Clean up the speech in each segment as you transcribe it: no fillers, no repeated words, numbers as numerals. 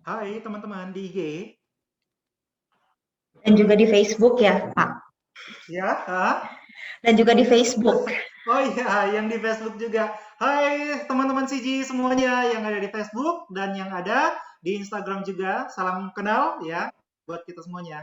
Hai teman-teman di IG. Dan juga di Facebook ya, Pak. Ya, Dan juga di Facebook. oh iya, yang di Facebook juga. Hai teman-teman CG semuanya yang ada di Facebook dan yang ada di Instagram juga. Salam kenal ya buat kita semuanya.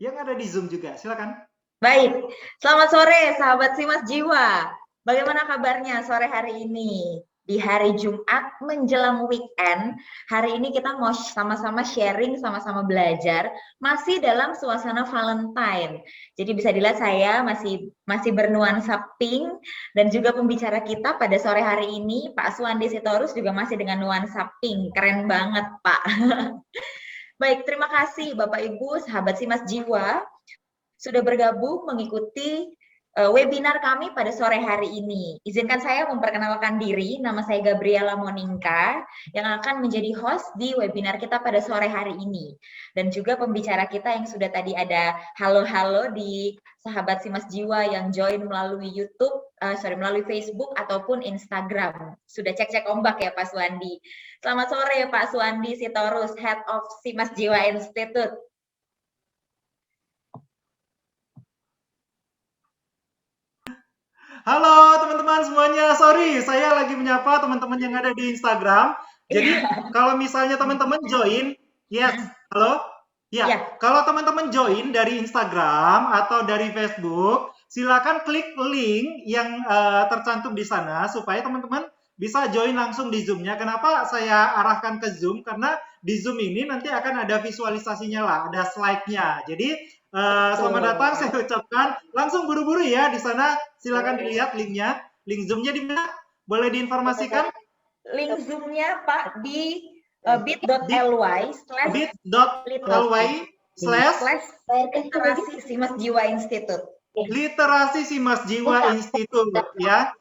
Yang ada di Zoom juga, silakan. Baik, selamat sore sahabat Simas Jiwa. Bagaimana kabarnya sore hari ini? Di hari Jumat menjelang weekend, hari ini kita mau sama-sama sharing, sama-sama belajar, masih dalam suasana Valentine. Jadi bisa dilihat saya masih bernuansa pink dan juga pembicara kita pada sore hari ini, Pak Suwandi Sitorus juga masih dengan nuansa pink. Keren banget, Pak. Baik, terima kasih Bapak Ibu, sahabat Simas Jiwa sudah bergabung mengikuti webinar kami pada sore hari ini. Izinkan saya memperkenalkan diri, nama saya Gabriela Moninka yang akan menjadi host di webinar kita pada sore hari ini. Dan juga pembicara kita yang sudah tadi ada halo-halo di sahabat Simas Jiwa yang join melalui YouTube, melalui Facebook ataupun Instagram. Sudah cek-cek ombak ya Pak Suwandi. Selamat sore Pak Suwandi Sitorus, Head of Simas Jiwa Institute. Halo teman-teman semuanya. Sorry, saya lagi menyapa teman-teman yang ada di Instagram. Jadi Iya. kalau misalnya teman-teman join, yes, halo? Ya, Ya, kalau teman-teman join dari Instagram atau dari Facebook, silakan klik link yang tercantum di sana supaya teman-teman bisa join langsung di Zoom-nya. Kenapa saya arahkan ke Zoom? Karena di Zoom ini nanti akan ada visualisasinya lah, ada slide-nya. Jadi selamat betul. datang saya ucapkan. Langsung buru-buru ya di sana. Silakan dilihat linknya. Link Zoom-nya di mana? Boleh diinformasikan? Link Zoom-nya Pak di Di bit.ly slash bit.ly slash slash literasi Simas Jiwa Institute. literasi si Mas Jiwa Institute ya.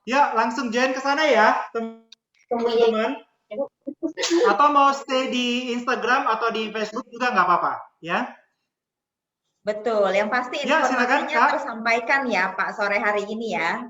Ya, langsung join ke sana ya, teman-teman. Atau mau stay di Instagram atau di Facebook juga nggak apa-apa ya. Betul, yang pasti Ya, silakan informasinya Kak. tersampaikan ya Pak sore hari ini ya.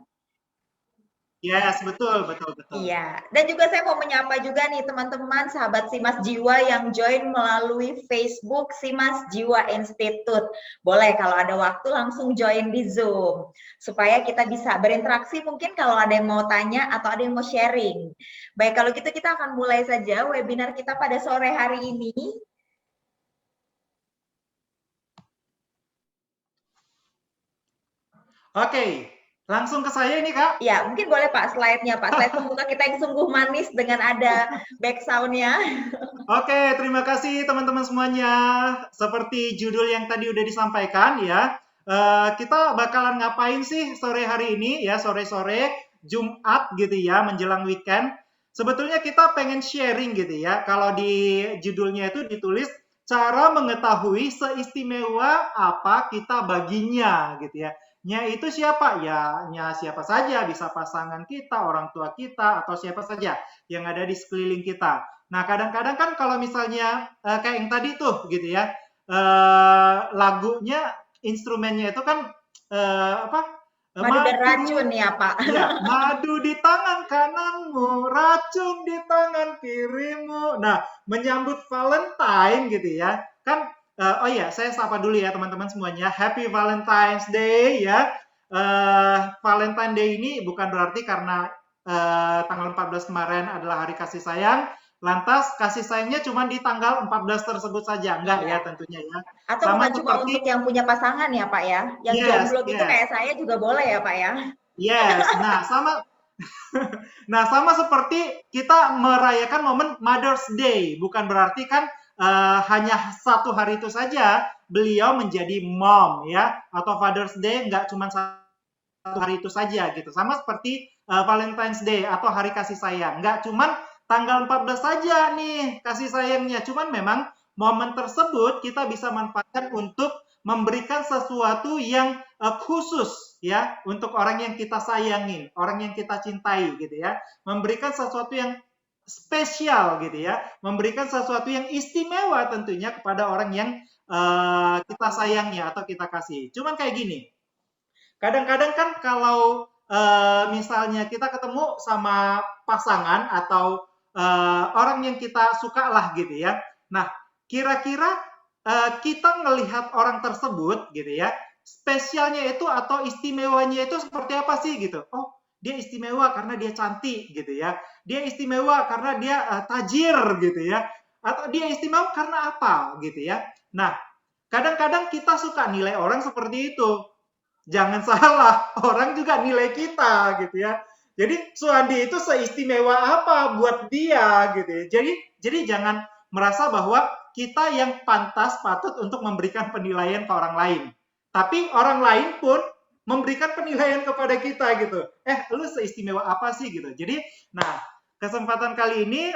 Yes, betul, betul, betul. Iya, dan juga saya mau menyapa juga nih teman-teman sahabat Simas Jiwa yang join melalui Facebook Simas Jiwa Institute. Boleh kalau ada waktu langsung join di Zoom supaya kita bisa berinteraksi mungkin kalau ada yang mau tanya atau ada yang mau sharing. Baik, kalau gitu kita akan mulai saja webinar kita pada sore hari ini. Oke, langsung ke saya ini Kak. Ya, mungkin boleh Pak slide-nya, Pak. Slide pembuka kita yang sungguh manis dengan ada back sound-nya. Oke, terima kasih teman-teman semuanya. Seperti judul yang tadi udah disampaikan ya, kita bakalan ngapain sih sore hari ini ya, sore-sore Jumat gitu ya, menjelang weekend. Sebetulnya kita pengen sharing gitu ya. Kalau di judulnya itu ditulis cara mengetahui seistimewa apa kita baginya gitu ya. Nya itu siapa? Ya, nya siapa saja, bisa pasangan kita, orang tua kita, atau siapa saja yang ada di sekeliling kita. Nah, kadang-kadang kan kalau misalnya kayak yang tadi tuh gitu ya, lagunya, instrumennya itu kan apa? Madu dan Madu, racun ya, Pak. ya, madu di tangan kananmu, racun di tangan kirimu. Nah, menyambut Valentine gitu ya, kan oh iya, saya sapa dulu ya teman-teman semuanya. Happy Valentine's Day ya. Valentine Day ini bukan berarti karena tanggal 14 kemarin adalah hari kasih sayang, lantas kasih sayangnya cuma di tanggal 14 tersebut saja. Enggak Iya. ya tentunya ya. Atau Sama bukan cuma untuk seperti, yang punya pasangan ya, Pak ya? Yang yes, jomblo gitu yes, kayak saya juga boleh ya, Pak ya? yes. Nah sama seperti kita merayakan momen Mother's Day, bukan berarti kan hanya satu hari itu saja beliau menjadi mom ya, atau Father's Day nggak cuma satu hari itu saja gitu. Sama seperti Valentine's Day atau hari kasih sayang. Nggak cuman tanggal 14 saja nih kasih sayangnya. Cuman memang momen tersebut kita bisa manfaatkan untuk memberikan sesuatu yang khusus ya untuk orang yang kita sayangin, orang yang kita cintai gitu ya. Memberikan sesuatu yang spesial gitu ya, memberikan sesuatu yang istimewa tentunya kepada orang yang kita sayangi atau kita kasih. Cuman kayak gini, kadang-kadang kan kalau misalnya kita ketemu sama pasangan atau orang yang kita suka lah gitu ya. Nah, kira-kira kita ngelihat orang tersebut gitu ya, spesialnya itu atau istimewanya itu seperti apa sih gitu. Oh, dia istimewa karena dia cantik gitu ya. Dia istimewa karena dia tajir gitu ya. Atau dia istimewa karena apa gitu ya. Nah, kadang-kadang kita suka nilai orang seperti itu. Jangan salah, orang juga nilai kita gitu ya. Jadi Suandi itu seistimewa apa buat dia gitu ya. Jadi jangan merasa bahwa kita yang pantas patut untuk memberikan penilaian ke orang lain. Tapi orang lain pun memberikan penilaian kepada kita gitu. Lu seistimewa apa sih gitu. Jadi, nah, kesempatan kali ini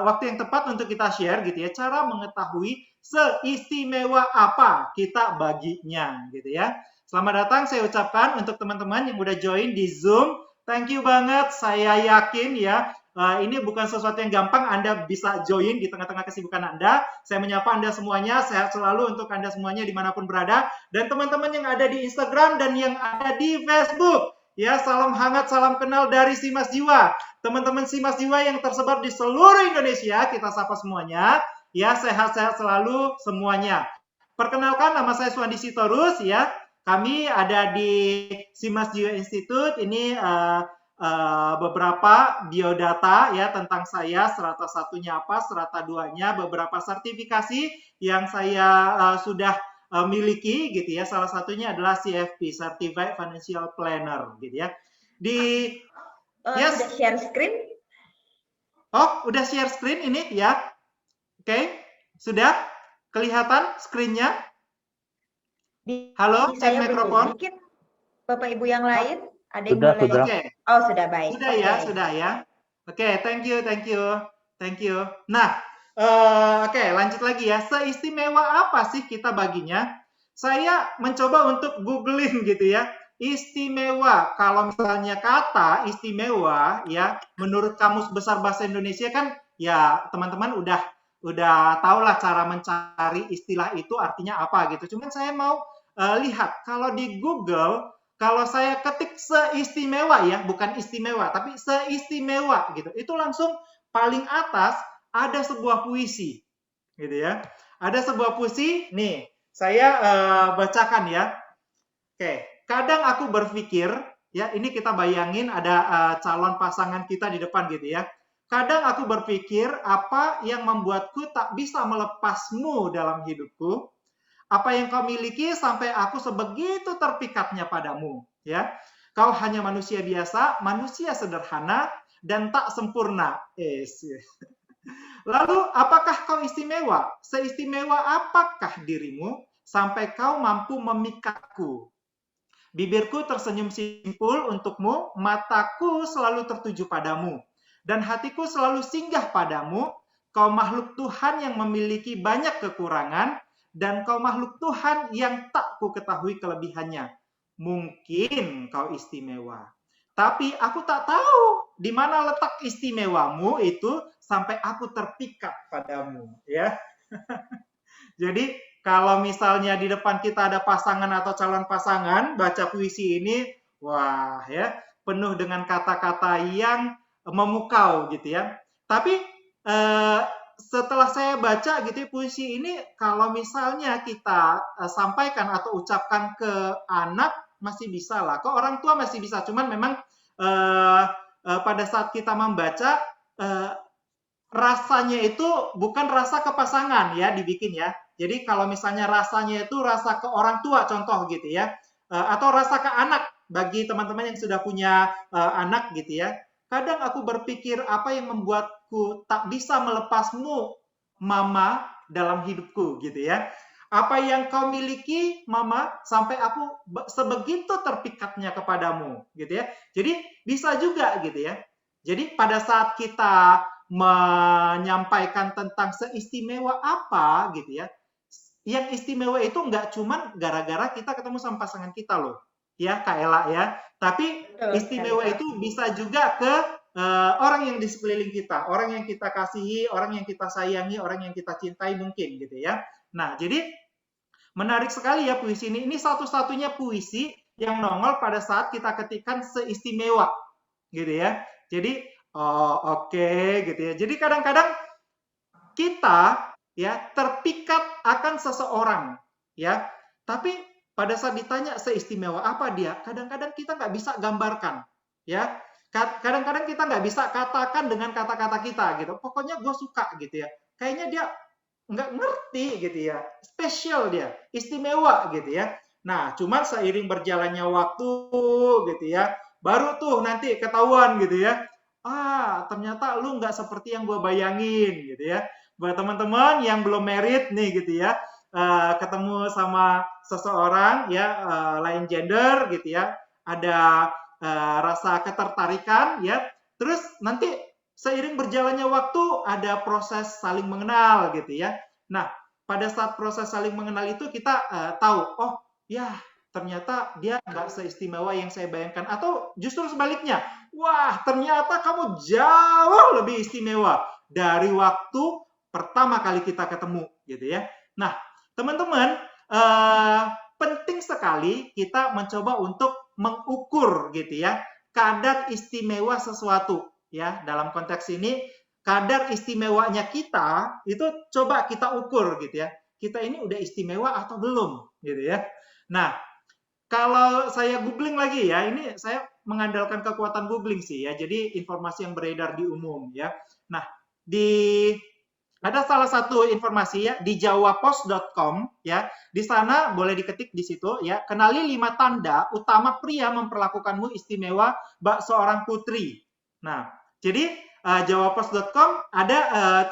waktu yang tepat untuk kita share gitu ya, cara mengetahui seistimewa apa kita baginya gitu ya. Selamat datang saya ucapkan untuk teman-teman yang udah join di Zoom. Thank you banget, saya yakin ya, ini bukan sesuatu yang gampang, Anda bisa join di tengah-tengah kesibukan Anda. Saya menyapa Anda semuanya, sehat selalu untuk Anda semuanya dimanapun berada. Dan teman-teman yang ada di Instagram dan yang ada di Facebook. Ya, salam hangat, salam kenal dari Simas Jiwa. Teman-teman Simas Jiwa yang tersebar di seluruh Indonesia, kita sapa semuanya. Ya, sehat-sehat selalu semuanya. Perkenalkan, nama saya Suandi Sitorus ya. Kami ada di Simas Jiwa Institute, ini beberapa biodata ya tentang saya, strata satunya apa, strata duanya, beberapa sertifikasi yang saya sudah miliki gitu ya. Salah satunya adalah CFP, Certified Financial Planner gitu ya. Sudah share screen? Oh, udah share screen ini ya. Oke, sudah kelihatan screen-nya? Halo, cek mikrofon. Mungkin Bapak Ibu yang lain ada yang sudah, boleh? Sudah. Okay. Oh, sudah baik. Sudah ya, sudah ya. Oke, thank you. Nah, oke, lanjut lagi ya. Seistimewa apa sih kita baginya? Saya mencoba untuk googling gitu ya. Istimewa, kalau misalnya kata istimewa ya, menurut Kamus Besar Bahasa Indonesia kan ya teman-teman udah tahu lah cara mencari istilah itu artinya apa gitu. Cuman saya mau lihat kalau di Google, kalau saya ketik seistimewa ya, bukan istimewa, tapi seistimewa gitu. Itu langsung paling atas ada sebuah puisi gitu ya. Ada sebuah puisi, nih saya bacakan ya. Oke, kadang aku berpikir ya, ini kita bayangin ada calon pasangan kita di depan gitu ya. Kadang aku berpikir apa yang membuatku tak bisa melepasmu dalam hidupku. Apa yang kau miliki sampai aku sebegitu terpikatnya padamu. Ya, kau hanya manusia biasa, manusia sederhana dan tak sempurna. Lalu, apakah kau istimewa? Seistimewa apakah dirimu sampai kau mampu memikatku? Bibirku tersenyum simpul untukmu, mataku selalu tertuju padamu, dan hatiku selalu singgah padamu. Kau makhluk Tuhan yang memiliki banyak kekurangan, dan kau makhluk Tuhan yang tak ku ketahui kelebihannya. Mungkin kau istimewa, tapi aku tak tahu di mana letak istimewamu itu sampai aku terpikat padamu. Ya, jadi kalau misalnya di depan kita ada pasangan atau calon pasangan, baca puisi ini, wah ya, penuh dengan kata-kata yang memukau gitu ya. Tapi setelah saya baca gitu puisi ini, kalau misalnya kita sampaikan atau ucapkan ke anak, masih bisa lah. Ke orang tua masih bisa, cuman memang pada saat kita membaca, rasanya itu bukan rasa ke pasangan ya dibikin ya. Jadi kalau misalnya rasanya itu rasa ke orang tua contoh gitu ya, atau rasa ke anak bagi teman-teman yang sudah punya anak gitu ya. Kadang aku berpikir apa yang membuatku tak bisa melepasmu mama dalam hidupku gitu ya. Apa yang kau miliki mama sampai aku sebegitu terpikatnya kepadamu gitu ya. Jadi bisa juga gitu ya. Jadi pada saat kita menyampaikan tentang seistimewa apa gitu ya. Yang istimewa itu nggak cuman gara-gara kita ketemu sama pasangan kita loh. Ya, Kak Ella ya. Tapi istimewa itu bisa juga ke orang yang di sekeliling kita, orang yang kita kasihi, orang yang kita sayangi, orang yang kita cintai mungkin gitu ya. Nah, jadi menarik sekali ya puisi ini. Ini satu-satunya puisi yang nongol pada saat kita ketikkan seistimewa gitu ya. Jadi Oh, oke gitu ya. Jadi kadang-kadang kita ya terpikat akan seseorang ya. Tapi pada saat ditanya seistimewa apa dia, kadang-kadang kita nggak bisa gambarkan ya. Kadang-kadang kita nggak bisa katakan dengan kata-kata kita gitu. Pokoknya gue suka gitu ya. Kayaknya dia nggak ngerti gitu ya. Spesial dia, istimewa gitu ya. Nah, cuman seiring berjalannya waktu gitu ya, baru tuh nanti ketahuan gitu ya. Ah, ternyata lu nggak seperti yang gue bayangin gitu ya. Buat teman-teman yang belum married nih gitu ya, ketemu sama seseorang ya lain gender gitu ya, ada rasa ketertarikan ya, terus nanti seiring berjalannya waktu ada proses saling mengenal gitu ya. Nah, pada saat proses saling mengenal itu kita tahu, oh ya ternyata dia nggak seistimewa yang saya bayangkan, atau justru sebaliknya, wah ternyata kamu jauh lebih istimewa dari waktu pertama kali kita ketemu gitu ya. Nah, teman-teman, penting sekali kita mencoba untuk mengukur gitu ya kadar istimewa sesuatu ya. Dalam konteks ini kadar istimewanya kita itu coba kita ukur gitu ya. Kita ini udah istimewa atau belum gitu ya. Nah, kalau saya googling lagi ya, ini saya mengandalkan kekuatan googling sih ya. Jadi informasi yang beredar di umum ya. Nah, di ada salah satu informasi ya di jawapos.com ya. Di sana boleh diketik di situ ya. Kenali 5 tanda utama pria memperlakukanmu istimewa bak seorang putri. Nah, jadi jawapos.com ada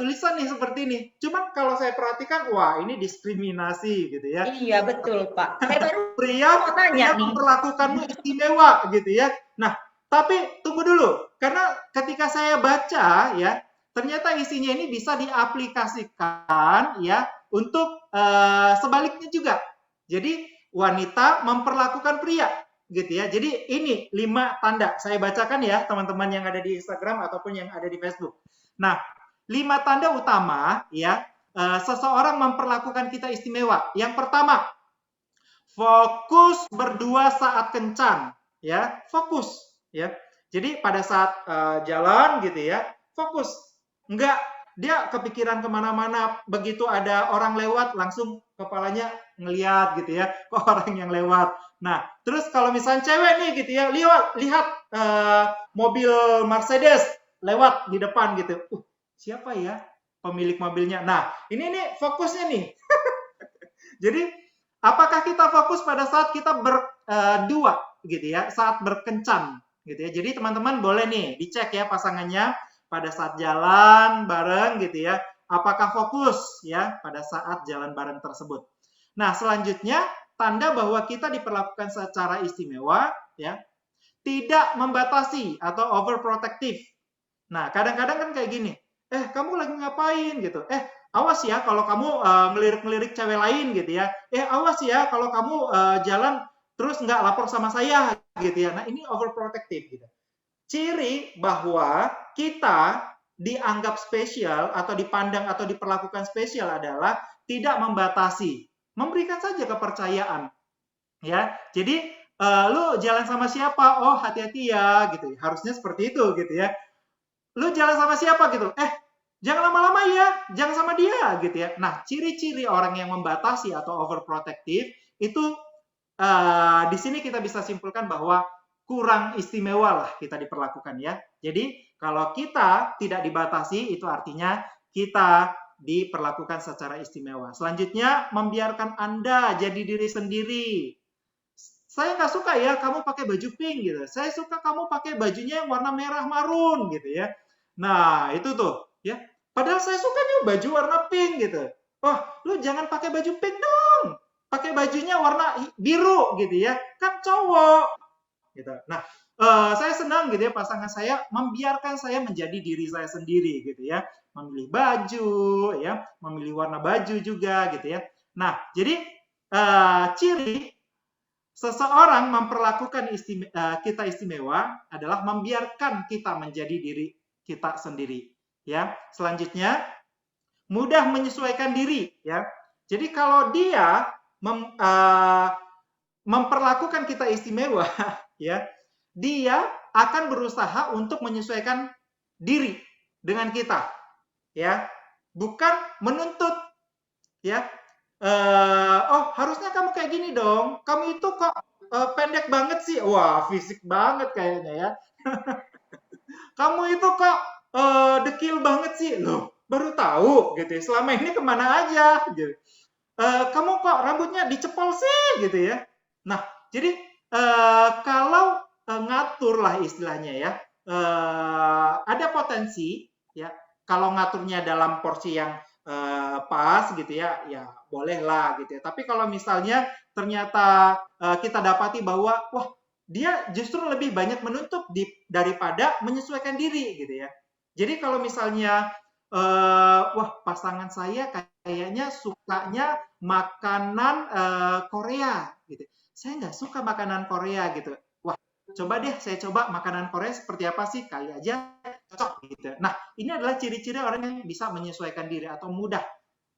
tulisan nih seperti ini. Cuman kalau saya perhatikan, wah ini diskriminasi gitu ya. Iya, betul, Pak. Saya baru Pria mau tanya nih. memperlakukanmu istimewa gitu ya. Nah, tapi tunggu dulu, karena ketika saya baca ya, ternyata isinya ini bisa diaplikasikan ya untuk sebaliknya juga. Jadi wanita memperlakukan pria gitu ya. Jadi ini 5 tanda. Saya bacakan ya teman-teman yang ada di Instagram ataupun yang ada di Facebook. Nah, 5 tanda utama ya seseorang memperlakukan kita istimewa. Yang pertama, fokus berdua saat kencan ya, fokus ya. Jadi pada saat jalan gitu ya, fokus. Enggak dia kepikiran kemana-mana, begitu ada orang lewat langsung kepalanya ngeliat gitu ya ke orang yang lewat. Nah, terus kalau misalnya cewek nih gitu ya, lihat mobil Mercedes lewat di depan gitu. Siapa ya pemilik mobilnya? Nah, ini nih fokusnya nih. Jadi apakah kita fokus pada saat kita berdua gitu ya, saat berkencan gitu ya. Jadi teman-teman boleh nih dicek ya pasangannya pada saat jalan bareng gitu ya, apakah fokus ya pada saat jalan bareng tersebut. Nah, selanjutnya tanda bahwa kita diperlakukan secara istimewa ya, tidak membatasi atau overprotective. Nah, kadang-kadang kan kayak gini, kamu lagi ngapain gitu, awas ya kalau kamu ngelirik-ngelirik cewek lain gitu ya, awas ya kalau kamu jalan terus nggak lapor sama saya gitu ya. Nah, ini overprotective gitu. Ciri bahwa kita dianggap spesial atau dipandang atau diperlakukan spesial adalah tidak membatasi, memberikan saja kepercayaan ya. Jadi lu jalan sama siapa? Oh, hati-hati ya gitu. Harusnya seperti itu gitu ya. Lu jalan sama siapa gitu? Jangan lama-lama ya, jangan sama dia gitu ya. Nah, ciri-ciri orang yang membatasi atau overprotective itu di sini kita bisa simpulkan bahwa kurang istimewa lah kita diperlakukan ya. Jadi kalau kita tidak dibatasi itu artinya kita diperlakukan secara istimewa. Selanjutnya, membiarkan Anda jadi diri sendiri. Saya nggak suka ya kamu pakai baju pink gitu. Saya suka kamu pakai bajunya yang warna merah marun gitu ya. Nah, itu tuh ya. Padahal saya sukanya baju warna pink gitu. Oh, lu jangan pakai baju pink dong. Pakai bajunya warna biru gitu ya. Kan cowok gitu. Nah, saya senang gitu ya pasangan saya membiarkan saya menjadi diri saya sendiri gitu ya. Memilih baju ya, memilih warna baju juga gitu ya. Nah, jadi ciri seseorang memperlakukan kita istimewa adalah membiarkan kita menjadi diri kita sendiri. Ya, selanjutnya mudah menyesuaikan diri. Ya, jadi kalau dia memperlakukan kita istimewa, ya, dia akan berusaha untuk menyesuaikan diri dengan kita, ya, bukan menuntut, ya. Oh, harusnya kamu kayak gini dong. Kamu itu kok pendek banget sih. Wah, fisik banget kayaknya ya. Kamu itu kok dekil banget sih. Loh, baru tahu gitu ya. Selama ini kemana aja gitu. Kamu kok rambutnya dicepol sih gitu ya. Nah, jadi kalau ngatur lah istilahnya ya, ada potensi ya kalau ngaturnya dalam porsi yang pas gitu ya, ya bolehlah gitu ya. Tapi kalau misalnya ternyata kita dapati bahwa wah dia justru lebih banyak menuntut daripada menyesuaikan diri gitu ya. Jadi kalau misalnya wah pasangan saya kayaknya sukanya makanan Korea gitu. Saya nggak suka makanan Korea gitu. Wah, coba deh saya coba makanan Korea seperti apa sih? Kali aja cocok gitu. Nah, ini adalah ciri-ciri orang yang bisa menyesuaikan diri atau mudah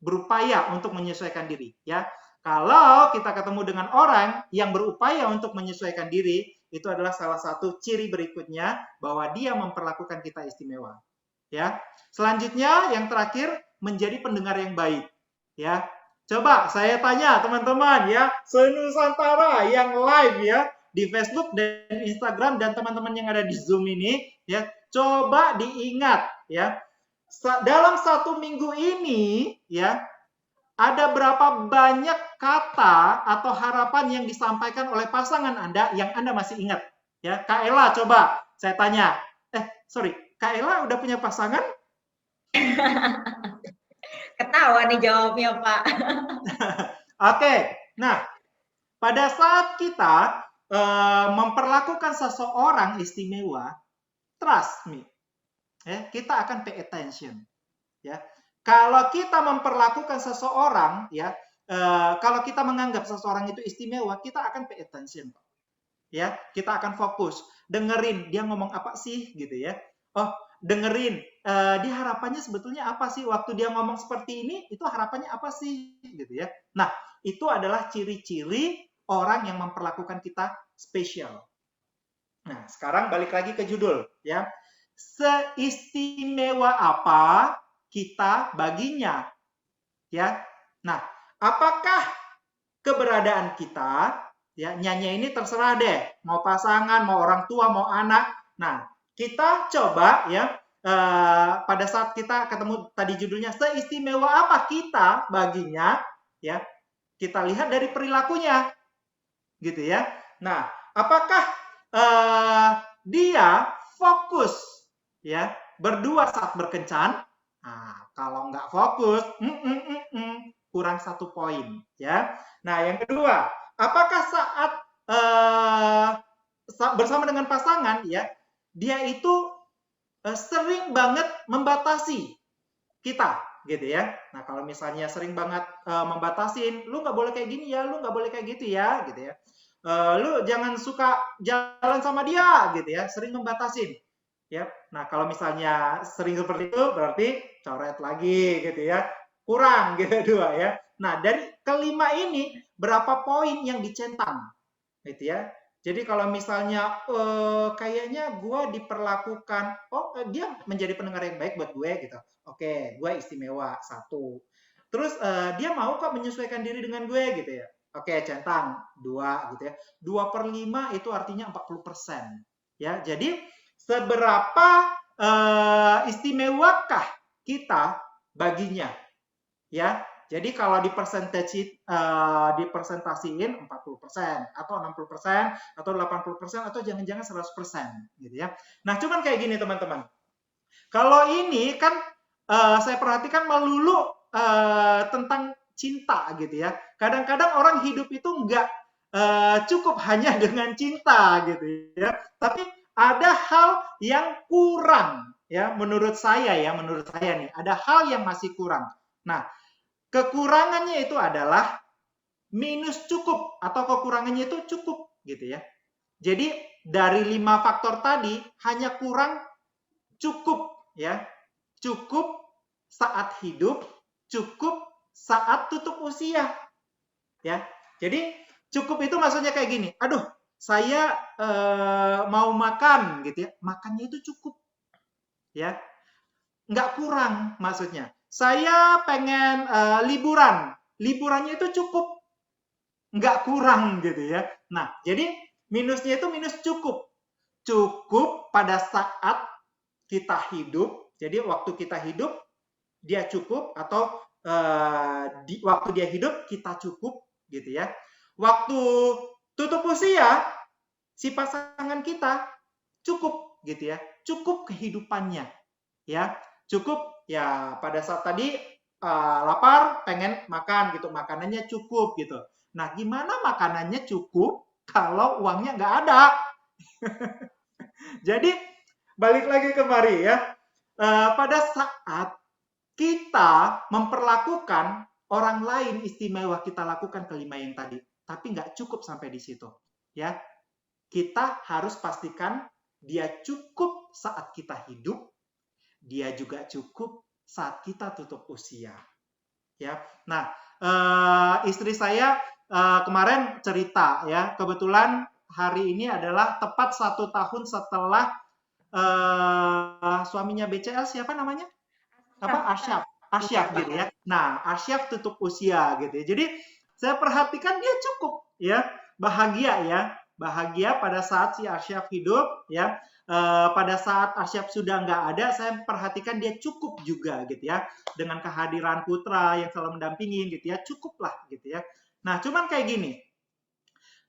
berupaya untuk menyesuaikan diri ya. Kalau kita ketemu dengan orang yang berupaya untuk menyesuaikan diri, itu adalah salah satu ciri berikutnya bahwa dia memperlakukan kita istimewa. Ya. Selanjutnya yang terakhir menjadi pendengar yang baik. Ya. Coba saya tanya teman-teman ya, senusantara yang live ya di Facebook dan Instagram dan teman-teman yang ada di Zoom ini ya, coba diingat ya. Dalam 1 minggu ini ya, ada berapa banyak kata atau harapan yang disampaikan oleh pasangan Anda yang Anda masih ingat? Ya, Kak Ella coba saya tanya. Sorry, Kak Ella udah punya pasangan? Ketawa nih jawabnya, Pak. Oke, nah pada saat kita memperlakukan seseorang istimewa, trust me, ya, kita akan pay attention. Ya, kalau kita memperlakukan seseorang, ya, kalau kita menganggap seseorang itu istimewa, kita akan pay attention, ya, kita akan fokus, dengerin dia ngomong apa sih, gitu ya. Oh, dengerin dia harapannya sebetulnya apa sih waktu dia ngomong seperti ini, itu harapannya apa sih, gitu ya. Nah, itu adalah ciri-ciri orang yang memperlakukan kita spesial. Nah, sekarang balik lagi ke judul, ya. Seistimewa apa kita baginya, ya. Nah, apakah keberadaan kita, ya, nyanyi ini terserah deh, mau pasangan, mau orang tua, mau anak. Nah, kita coba ya pada saat kita ketemu tadi judulnya seistimewa apa kita baginya, ya, kita lihat dari perilakunya, gitu ya. Nah, apakah dia fokus ya berdua saat berkencan? Nah, kalau nggak fokus, kurang 1 poin ya. Nah, yang kedua, apakah saat bersama dengan pasangan ya, dia itu sering banget membatasi kita gitu ya. Nah, kalau misalnya sering banget membatasin, lu nggak boleh kayak gini ya, lu nggak boleh kayak gitu ya, gitu ya. Lu jangan suka jalan sama dia gitu ya, sering membatasin. Ya. Nah, kalau misalnya sering seperti itu berarti coret lagi gitu ya. Kurang gitu 2 ya. Nah, dari kelima ini berapa poin yang dicentang gitu ya. Jadi kalau misalnya kayaknya gue diperlakukan, dia menjadi pendengar yang baik buat gue gitu. Oke, gue istimewa 1. Terus dia mau kok menyesuaikan diri dengan gue gitu ya. Oke, centang 2 gitu ya. 2/5 itu artinya 40%. Ya, jadi seberapa istimewakah kita baginya? Ya, jadi kalau dipresentasiin 40% atau 60% atau 80% atau jangan-jangan 100% gitu ya. Nah, cuman kayak gini teman-teman. Kalau ini kan saya perhatikan melulu tentang cinta gitu ya. Kadang-kadang orang hidup itu nggak cukup hanya dengan cinta gitu ya. Tapi ada hal yang kurang ya menurut saya nih ada hal yang masih kurang. Nah, kekurangannya itu adalah minus cukup atau kekurangannya itu cukup gitu ya. Jadi dari 5 faktor tadi hanya kurang cukup ya. Cukup saat hidup, cukup saat tutup usia. Ya. Jadi cukup itu maksudnya kayak gini. Aduh, saya mau makan gitu ya. Makannya itu cukup. ya. Nggak kurang maksudnya. Saya pengen liburan, liburannya itu cukup, nggak kurang gitu ya. Nah, jadi minusnya itu minus cukup. Cukup pada saat kita hidup, jadi waktu kita hidup dia cukup, atau waktu dia hidup kita cukup gitu ya. Waktu tutup usia si pasangan kita cukup gitu ya, cukup kehidupannya ya, cukup ya pada saat tadi lapar pengen makan gitu, makanannya cukup gitu. Nah, gimana makanannya cukup kalau uangnya nggak ada? Jadi balik lagi kemari ya, pada saat kita memperlakukan orang lain istimewa, kita lakukan kelima yang tadi, tapi nggak cukup sampai di situ ya. Kita harus pastikan dia cukup saat kita hidup, dia juga cukup saat kita tutup usia ya. Nah, istri saya kemarin cerita ya, kebetulan hari ini adalah tepat 1 tahun setelah suaminya BCL, siapa namanya? Apa? Arsyaf. Arsyaf gitu ya. Nah, Arsyaf tutup usia gitu ya. Jadi saya perhatikan dia cukup ya, bahagia ya, bahagia pada saat si Arsyaf hidup ya. Pada saat Arsyaf sudah nggak ada, saya perhatikan dia cukup juga gitu ya, dengan kehadiran putra yang selalu mendampingi gitu ya, cukuplah gitu ya. Nah, cuman kayak gini,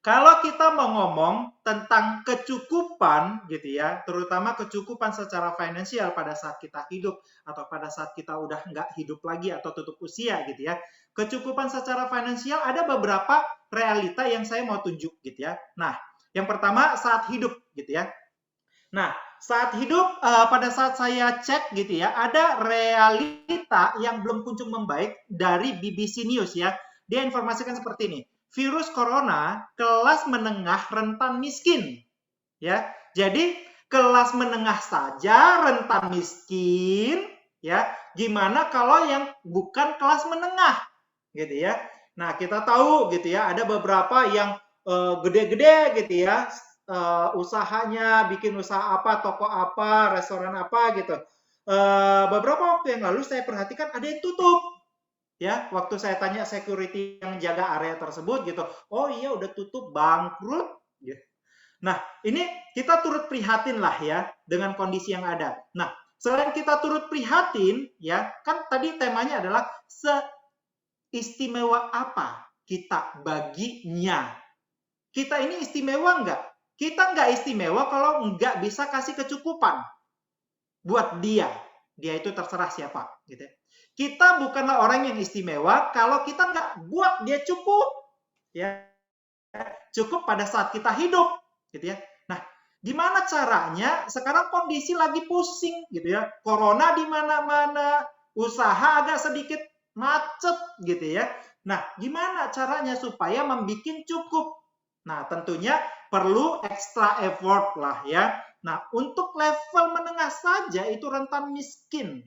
kalau kita mau ngomong tentang kecukupan gitu ya, terutama kecukupan secara finansial pada saat kita hidup atau pada saat kita udah nggak hidup lagi atau tutup usia gitu ya, kecukupan secara finansial ada beberapa realita yang saya mau tunjuk gitu ya. Nah, yang pertama saat hidup gitu ya. Nah, saat hidup pada saat saya cek gitu ya, ada realita yang belum kunjung membaik dari BBC News ya. Dia informasikan seperti ini. Virus corona kelas menengah rentan miskin. Ya. Jadi kelas menengah saja rentan miskin, ya. Gimana kalau yang bukan kelas menengah? Gitu ya. Nah, kita tahu gitu ya, ada beberapa yang gede-gede gitu ya, usahanya, bikin usaha apa, toko apa, restoran apa gitu. Beberapa waktu yang lalu saya perhatikan ada yang tutup. Ya, waktu saya tanya security yang jaga area tersebut gitu, oh iya udah tutup, bangkrut. Gitu. Nah, ini kita turut prihatin lah ya dengan kondisi yang ada. Nah, selain kita turut prihatin, ya kan tadi temanya adalah seistimewa apa kita baginya. Kita ini istimewa nggak? Kita nggak istimewa kalau nggak bisa kasih kecukupan buat dia. Dia itu terserah siapa, gitu. Kita bukanlah orang yang istimewa kalau kita nggak buat dia cukup, ya. Cukup pada saat kita hidup, gitu ya. Nah, gimana caranya? Sekarang kondisi lagi pusing, gitu ya. Corona di mana-mana, usaha agak sedikit macet, gitu ya. Nah, gimana caranya supaya membuat cukup? Nah, tentunya perlu extra effort lah ya. Nah, untuk level menengah saja itu rentan miskin.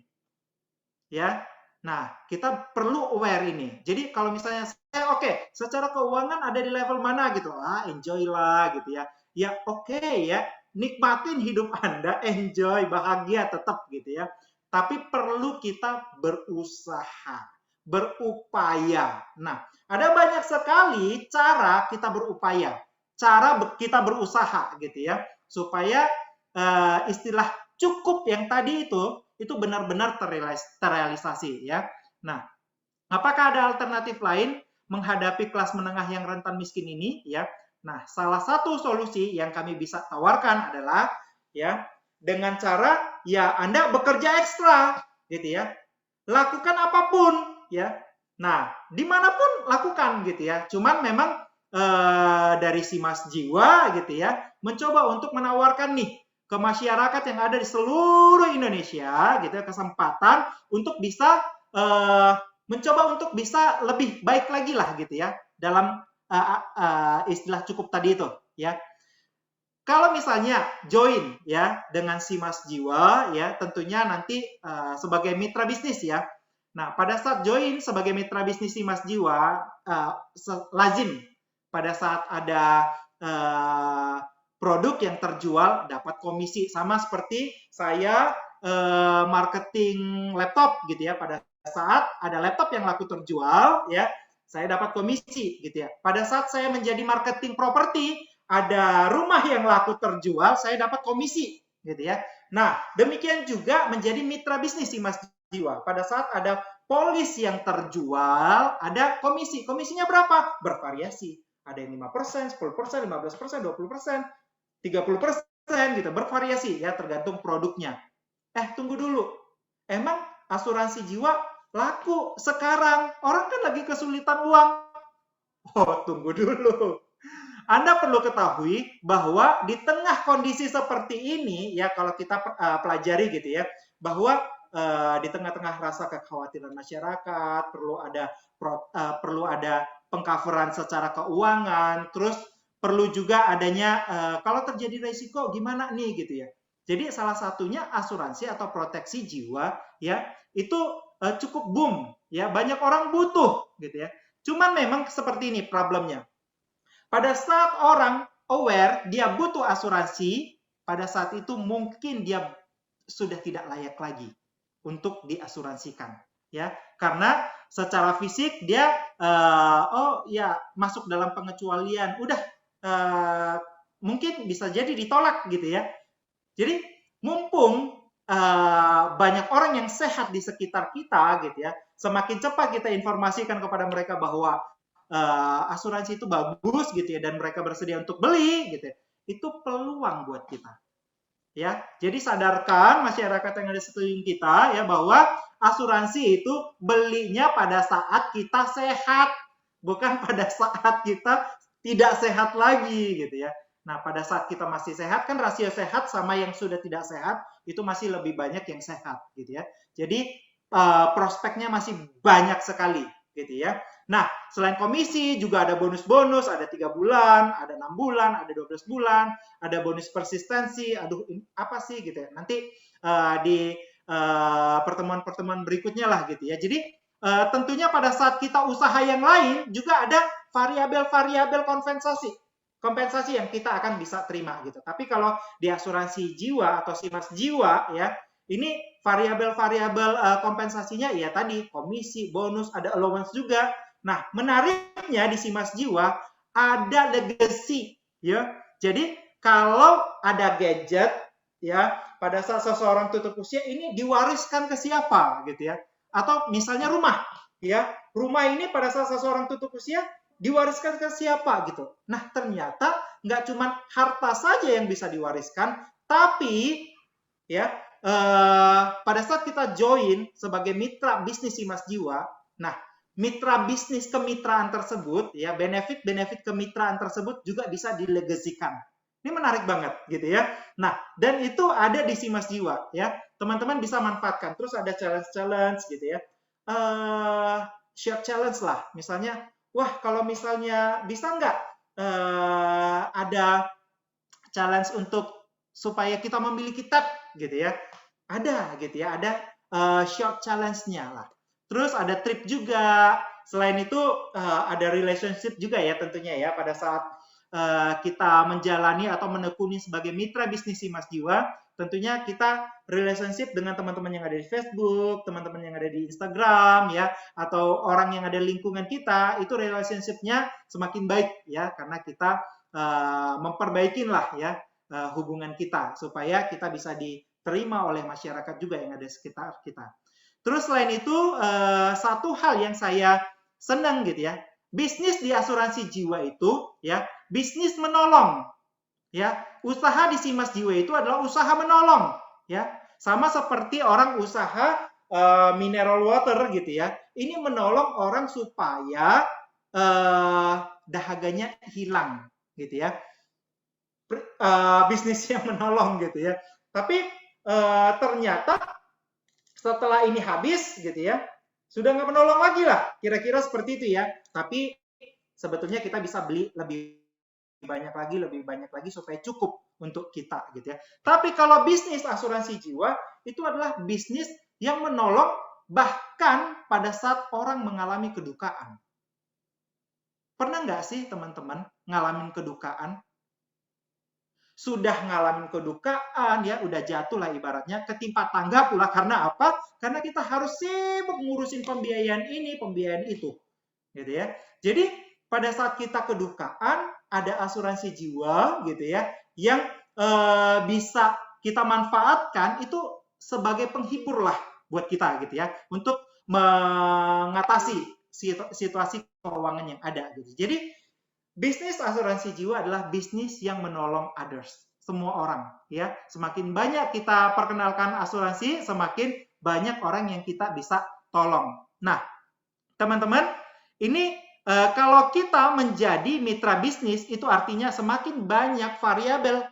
Ya. Nah, kita perlu aware ini. Jadi kalau misalnya saya oke, secara keuangan ada di level mana gitu. Enjoy lah gitu ya. Ya oke ya, nikmatin hidup Anda, enjoy, bahagia tetap gitu ya. Tapi perlu kita berusaha, berupaya. Nah, ada banyak sekali cara kita berupaya, cara kita berusaha gitu ya, supaya istilah cukup yang tadi itu benar-benar terrealisasi ya. Nah, apakah ada alternatif lain menghadapi kelas menengah yang rentan miskin ini ya? Nah, salah satu solusi yang kami bisa tawarkan adalah ya dengan cara ya Anda bekerja ekstra gitu ya. Lakukan apapun ya. Nah, dimanapun lakukan gitu ya. Cuman memang dari si Mas Jiwa gitu ya, mencoba untuk menawarkan nih ke masyarakat yang ada di seluruh Indonesia gitu ya, kesempatan untuk bisa mencoba untuk bisa lebih baik lagi lah gitu ya dalam istilah cukup tadi itu ya. Kalau misalnya join ya dengan si Mas Jiwa ya, tentunya nanti sebagai mitra bisnis ya. Nah, pada saat join sebagai mitra bisnis si Mas Jiwa, lazim pada saat ada produk yang terjual dapat komisi, sama seperti saya marketing laptop gitu ya. Pada saat ada laptop yang laku terjual ya, saya dapat komisi gitu ya. Pada saat saya menjadi marketing properti, ada rumah yang laku terjual, saya dapat komisi gitu ya. Nah, demikian juga menjadi mitra bisnis sih Mas Jiwa. Pada saat ada polis yang terjual, ada komisi. Komisinya berapa? Bervariasi. Ada yang 5%, 10%, 15%, 20%, 30% gitu, bervariasi ya tergantung produknya. Tunggu dulu. Emang asuransi jiwa laku sekarang? Orang kan lagi kesulitan uang. Oh, tunggu dulu. Anda perlu ketahui bahwa di tengah kondisi seperti ini, ya kalau kita pelajari gitu ya, bahwa di tengah-tengah rasa kekhawatiran masyarakat, perlu ada pengcoveran secara keuangan, terus perlu juga adanya kalau terjadi risiko gimana nih gitu ya. Jadi salah satunya asuransi atau proteksi jiwa ya itu cukup boom ya, banyak orang butuh gitu ya. Cuman memang seperti ini problemnya. Pada saat orang aware, dia butuh asuransi, pada saat itu mungkin dia sudah tidak layak lagi untuk diasuransikan. Ya, karena secara fisik dia masuk dalam pengecualian, udah mungkin bisa jadi ditolak gitu ya. Jadi mumpung banyak orang yang sehat di sekitar kita gitu ya, semakin cepat kita informasikan kepada mereka bahwa asuransi itu bagus gitu ya dan mereka bersedia untuk beli gitu ya, itu peluang buat kita ya. Jadi sadarkan masyarakat yang ada di sekeliling kita ya bahwa asuransi itu belinya pada saat kita sehat, bukan pada saat kita tidak sehat lagi gitu ya. Nah, pada saat kita masih sehat kan rasio sehat sama yang sudah tidak sehat itu masih lebih banyak yang sehat gitu ya. Jadi prospeknya masih banyak sekali gitu ya. Nah, selain komisi juga ada bonus-bonus, ada 3 bulan, ada 6 bulan, ada 12 bulan, ada bonus persistensi, aduh apa sih gitu ya. Nanti di pertemuan-pertemuan berikutnya lah gitu ya. Jadi tentunya pada saat kita usaha yang lain juga ada variabel-variabel kompensasi yang kita akan bisa terima gitu. Tapi kalau di asuransi jiwa atau simas jiwa ya, ini variabel-variabel kompensasinya ya tadi komisi, bonus, ada allowance juga. Nah, menariknya di simas jiwa ada legacy ya. Jadi kalau ada gadget ya, pada saat seseorang tutup usia ini diwariskan ke siapa gitu ya. Atau misalnya rumah ya. Rumah ini pada saat seseorang tutup usia diwariskan ke siapa gitu. Nah, ternyata nggak cuma harta saja yang bisa diwariskan, tapi ya pada saat kita join sebagai mitra bisnis Simas Jiwa, nah mitra bisnis kemitraan tersebut ya benefit kemitraan tersebut juga bisa dilegasikan. Ini menarik banget gitu ya. Nah, dan itu ada di Simas Jiwa ya. Teman-teman bisa manfaatkan. Terus ada challenge gitu ya. Share challenge lah. Misalnya, wah kalau misalnya bisa nggak ada challenge untuk supaya kita memiliki tab gitu ya. Ada gitu ya, ada short challenge-nya lah. Terus ada trip juga. Selain itu ada relationship juga ya tentunya ya pada saat kita menjalani atau menekuni sebagai mitra bisnis Simas Jiwa, tentunya kita relationship dengan teman-teman yang ada di Facebook, teman-teman yang ada di Instagram ya, atau orang yang ada di lingkungan kita, itu relationship-nya semakin baik ya karena kita memperbaikin lah ya hubungan kita supaya kita bisa diterima oleh masyarakat juga yang ada di sekitar kita. Terus selain itu satu hal yang saya senang gitu ya, bisnis di asuransi jiwa itu ya bisnis menolong ya. Usaha di Simas Jiwa itu adalah usaha menolong ya. Sama seperti orang usaha mineral water gitu ya. Ini menolong orang supaya dahaganya hilang gitu ya. Bisnis yang menolong gitu ya. Tapi ternyata setelah ini habis gitu ya, sudah nggak menolong lagi lah. Kira-kira seperti itu ya. Tapi sebetulnya kita bisa beli lebih banyak lagi supaya cukup untuk kita gitu ya. Tapi kalau bisnis asuransi jiwa itu adalah bisnis yang menolong bahkan pada saat orang mengalami kedukaan. Pernah nggak sih teman-teman ngalamin kedukaan? sudah ngalamin kedukaan, ya udah jatuh lah ibaratnya, ketimpa tangga pula. Karena apa? Karena kita harus sibuk ngurusin pembiayaan ini, pembiayaan itu, gitu ya. Jadi pada saat kita kedukaan, ada asuransi jiwa, gitu ya, yang bisa kita manfaatkan itu sebagai penghibur lah buat kita, gitu ya, untuk mengatasi situasi keuangan yang ada, gitu. Jadi bisnis asuransi jiwa adalah bisnis yang menolong others, semua orang, ya. Semakin banyak kita perkenalkan asuransi, semakin banyak orang yang kita bisa tolong. Nah, teman-teman, ini kalau kita menjadi mitra bisnis, itu artinya semakin banyak variabel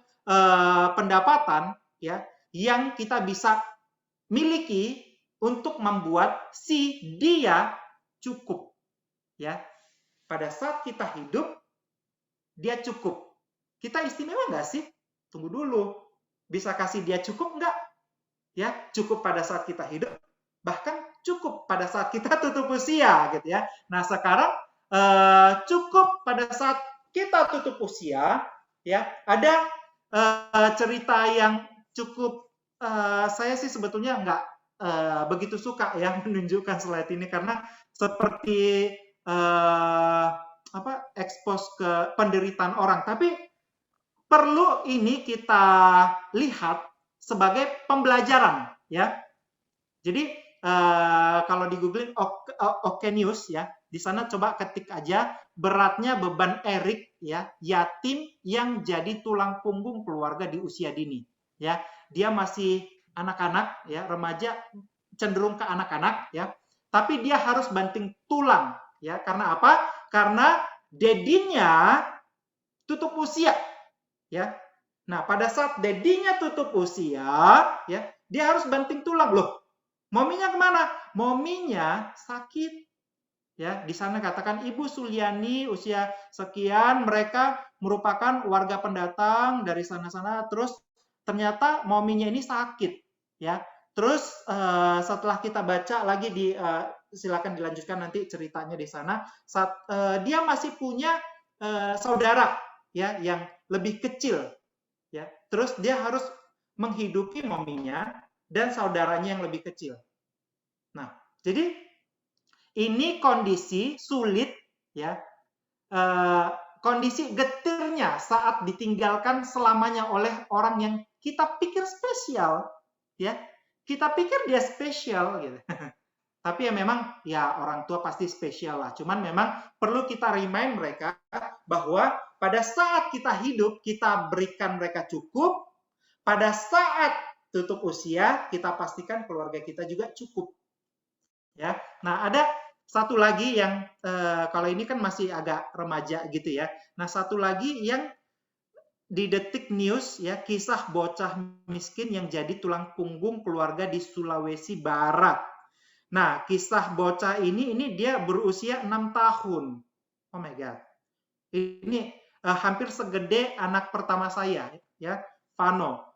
pendapatan, ya, yang kita bisa miliki untuk membuat si dia cukup, ya. Pada saat kita hidup, dia cukup. Kita istimewa nggak sih? Tunggu dulu. Bisa kasih dia cukup nggak? Ya, cukup pada saat kita hidup, bahkan cukup pada saat kita tutup usia, gitu ya. Nah, sekarang cukup pada saat kita tutup usia, ya. Ada cerita yang cukup saya sih sebetulnya nggak begitu suka ya menunjukkan slide ini, karena seperti expose ke penderitaan orang, tapi perlu ini kita lihat sebagai pembelajaran, ya. Jadi kalau di Google News, ya, di sana coba ketik aja beratnya beban Erik, ya, yatim yang jadi tulang punggung keluarga di usia dini, ya. Dia masih anak-anak, ya, remaja, cenderung ke anak-anak, ya, tapi dia harus banting tulang, ya. Karena apa? Karena dedinya tutup usia, ya. Nah, pada saat dedinya tutup usia, ya, dia harus banting tulang. Loh, mominya kemana? Mominya sakit, ya. Di sana katakan Ibu Suliani usia sekian, mereka merupakan warga pendatang dari sana-sana, terus ternyata mominya ini sakit, ya. Terus setelah kita baca lagi di silakan dilanjutkan nanti ceritanya di sana. Dia masih punya saudara, ya, yang lebih kecil, ya. Terus dia harus menghidupi mominya dan saudaranya yang lebih kecil. Nah, jadi ini kondisi sulit, ya, kondisi getirnya saat ditinggalkan selamanya oleh orang yang kita pikir spesial, ya. Kita pikir dia spesial, gitu. Tapi ya memang, ya, orang tua pasti spesial lah. Cuman memang perlu kita remind mereka bahwa pada saat kita hidup, kita berikan mereka cukup. Pada saat tutup usia, kita pastikan keluarga kita juga cukup, ya. Nah, ada satu lagi yang kalau ini kan masih agak remaja gitu ya. Nah, satu lagi yang di Detik News, ya, kisah bocah miskin yang jadi tulang punggung keluarga di Sulawesi Barat. Nah, kisah bocah ini dia berusia 6 tahun. Oh my God. Ini hampir segede anak pertama saya, ya, Vano.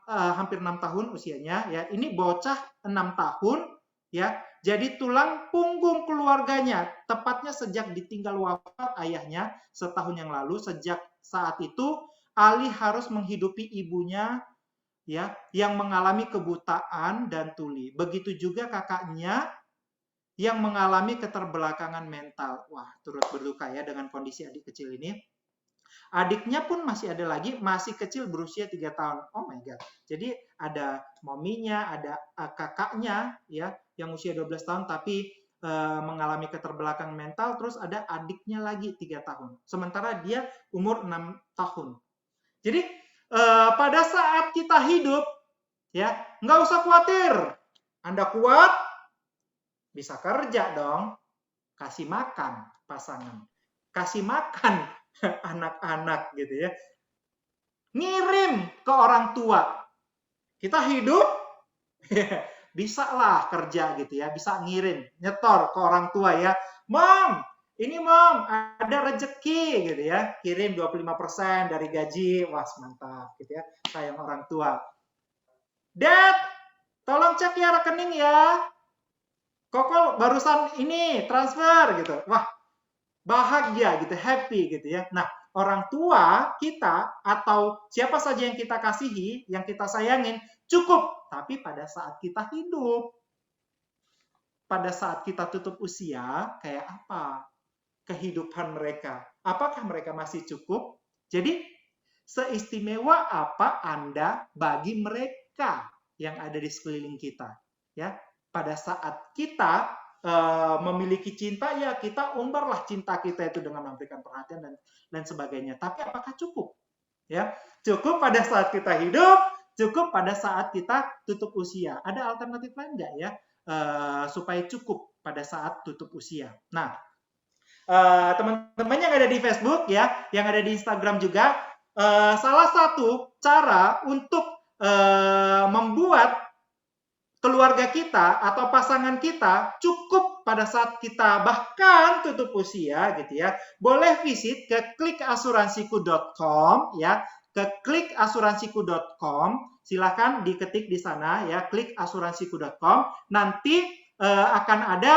Hampir 6 tahun usianya, ya. Ini bocah 6 tahun, ya, jadi tulang punggung keluarganya. Tepatnya sejak ditinggal wafat ayahnya setahun yang lalu. Sejak saat itu Ali harus menghidupi ibunya, ya, yang mengalami kebutaan dan tuli. Begitu juga kakaknya yang mengalami keterbelakangan mental. Wah, turut berduka ya dengan kondisi adik kecil ini. Adiknya pun masih ada lagi, masih kecil berusia 3 tahun. Oh my God. Jadi ada mominya, ada kakaknya, ya, yang usia 12 tahun tapi mengalami keterbelakangan mental, terus ada adiknya lagi 3 tahun. Sementara dia umur 6 tahun. Jadi pada saat kita hidup, ya, nggak usah khawatir. Anda kuat, bisa kerja dong. Kasih makan pasangan. Kasih makan anak-anak, gitu ya. Ngirim ke orang tua. Kita hidup, bisa lah kerja, gitu ya. Bisa ngirim, nyetor ke orang tua, ya. Mom, ini mom, ada rezeki, gitu ya. Kirim 25% dari gaji. Wah, mantap, gitu ya. Sayang orang tua. Dad, tolong cek ya rekening ya. Kokol barusan ini transfer, gitu. Wah, bahagia, gitu, happy, gitu ya. Nah, orang tua kita atau siapa saja yang kita kasihi, yang kita sayangin, cukup. Tapi pada saat kita hidup, pada saat kita tutup usia, kayak apa kehidupan mereka? Apakah mereka masih cukup? Jadi, seistimewa apa Anda bagi mereka yang ada di sekeliling kita? Ya, pada saat kita memiliki cinta, ya kita umbarlah cinta kita itu dengan memberikan perhatian dan sebagainya. Tapi apakah cukup? Ya, cukup pada saat kita hidup, cukup pada saat kita tutup usia. Ada alternatif lain nggak ya supaya cukup pada saat tutup usia? Nah, teman-teman yang ada di Facebook ya, yang ada di Instagram juga, salah satu cara untuk membuat keluarga kita atau pasangan kita cukup pada saat kita bahkan tutup usia gitu ya, boleh visit ke klikasuransiku.com ya, ke klikasuransiku.com, silahkan diketik di sana ya, klikasuransiku.com, nanti akan ada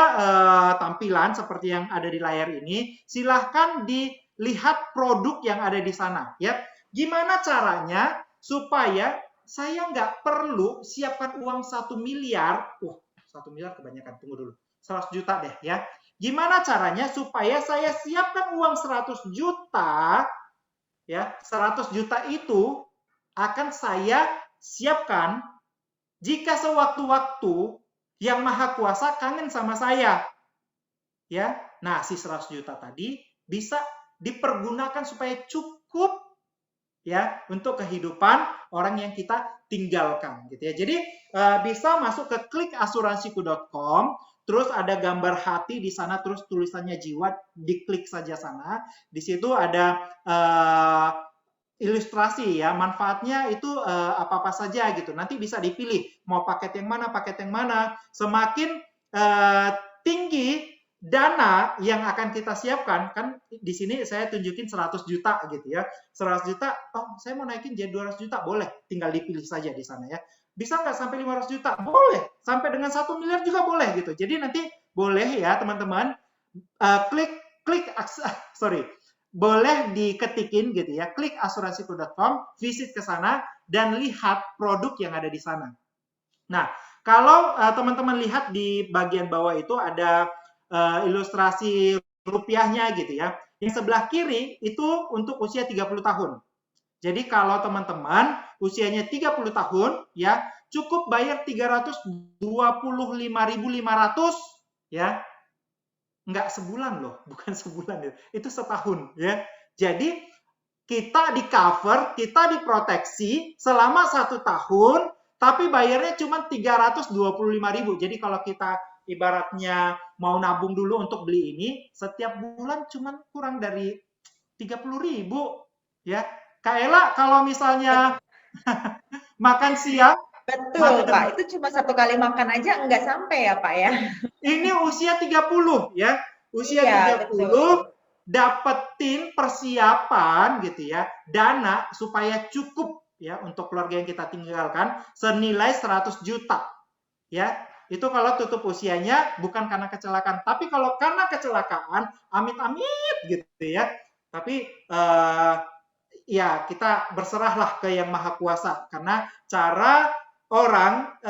tampilan seperti yang ada di layar ini, silahkan dilihat produk yang ada di sana ya. Gimana caranya supaya saya nggak perlu siapkan uang 1 miliar. 1 miliar kebanyakan, tunggu dulu. 100 juta deh ya. Gimana caranya supaya saya siapkan uang 100 juta, ya 100 juta itu akan saya siapkan jika sewaktu-waktu yang Maha Kuasa kangen sama saya. Ya, nah si 100 juta tadi bisa dipergunakan supaya cukup ya untuk kehidupan orang yang kita tinggalkan gitu ya. Jadi bisa masuk ke klikasuransiku.com, terus ada gambar hati di sana, terus tulisannya jiwa, diklik saja sana. Di situ ada ilustrasi ya, manfaatnya itu apa-apa saja gitu. Nanti bisa dipilih mau paket yang mana. Semakin tinggi dana yang akan kita siapkan, kan di sini saya tunjukin 100 juta gitu ya. 100 juta, oh saya mau naikin jadi 200 juta, boleh. Tinggal dipilih saja di sana ya. Bisa nggak sampai 500 juta? Boleh. Sampai dengan 1 miliar juga boleh gitu. Jadi nanti boleh ya teman-teman, boleh diketikin gitu ya, klikasuransiku.com, visit ke sana, dan lihat produk yang ada di sana. Nah, kalau teman-teman lihat di bagian bawah itu ada ilustrasi rupiahnya gitu ya. Yang sebelah kiri itu untuk usia 30 tahun. Jadi kalau teman-teman usianya 30 tahun ya, cukup bayar 325.500 ya. Enggak sebulan loh, bukan sebulan itu setahun ya. Jadi kita di cover, kita diproteksi selama 1 tahun, tapi bayarnya cuma 325.000. Jadi kalau kita ibaratnya mau nabung dulu untuk beli ini, setiap bulan cuma kurang dari 30.000 ya. Kak Ella kalau misalnya makan siang, Betul Pak, itu cuma 1 kali makan aja nggak sampai ya Pak ya? ini usia 30 ya, usia Iya, 30 betul. dapetin persiapan gitu ya, dana supaya cukup ya untuk keluarga yang kita tinggalkan senilai 100 juta ya. Itu kalau tutup usianya bukan karena kecelakaan, tapi kalau karena kecelakaan amit-amit gitu ya. Tapi ya kita berserahlah ke Yang Maha Kuasa, karena cara orang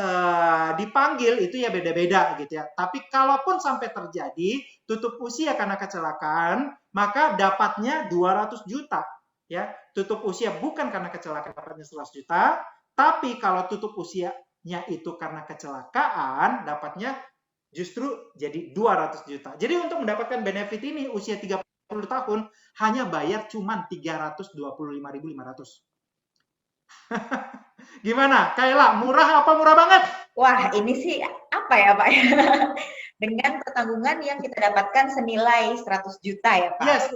dipanggil itu ya beda-beda gitu ya. Tapi kalaupun sampai terjadi tutup usia karena kecelakaan, maka dapatnya 200 juta ya. Tutup usia bukan karena kecelakaan dapatnya 100 juta, tapi kalau tutup usianya itu karena kecelakaan dapatnya justru jadi 200 juta. Jadi untuk mendapatkan benefit ini usia 30 tahun hanya bayar cuma 325.500. Gimana? Kayla, murah apa murah banget? Wah, ini sih apa ya Pak ya? Dengan pertanggungan yang kita dapatkan senilai 100 juta ya Pak. Yes,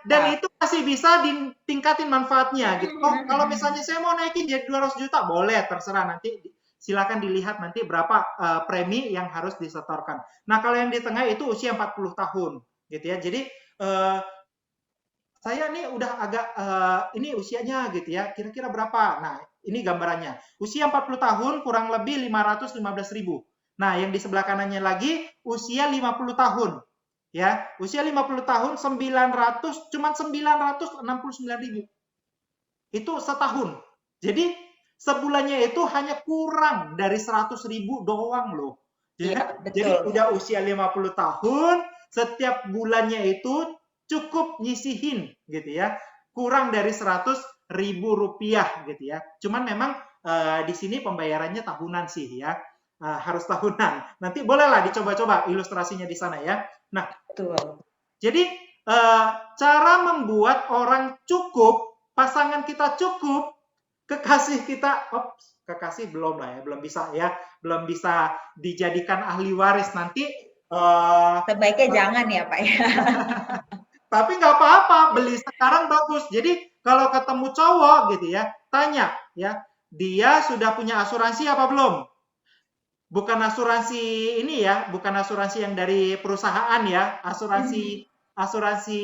dan itu masih bisa ditingkatin manfaatnya gitu. Oh, kalau misalnya saya mau naikin jadi 200 juta, boleh, terserah, nanti silakan dilihat nanti berapa premi yang harus disetorkan. Nah, kalau yang di tengah itu usia 40 tahun gitu ya. Jadi saya nih udah agak ini usianya gitu ya, kira-kira berapa? Nah, ini gambarannya. Usia 40 tahun kurang lebih 515.000. Nah, yang di sebelah kanannya lagi usia 50 tahun. Ya, usia 50 tahun 900 cuman 969.000. Itu setahun. Jadi sebulannya itu hanya kurang dari 100.000 doang loh. Iya, Ya, betul. jadi udah usia 50 tahun, setiap bulannya itu cukup nyisihin gitu ya. Kurang dari 100.000 rupiah gitu ya. Cuman memang di sini pembayarannya tahunan sih ya. Harus tahunan. Nanti bolehlah dicoba-coba ilustrasinya di sana ya. Nah, Betul. jadi cara membuat orang cukup, pasangan kita cukup, kekasih kita, kekasih belum lah ya, belum bisa dijadikan ahli waris nanti. Sebaiknya jangan ya Pak ya. Tapi nggak apa-apa, beli sekarang bagus. Jadi kalau ketemu cowok gitu ya, tanya ya, dia sudah punya asuransi apa belum? Bukan asuransi ini ya, bukan asuransi yang dari perusahaan ya, asuransi asuransi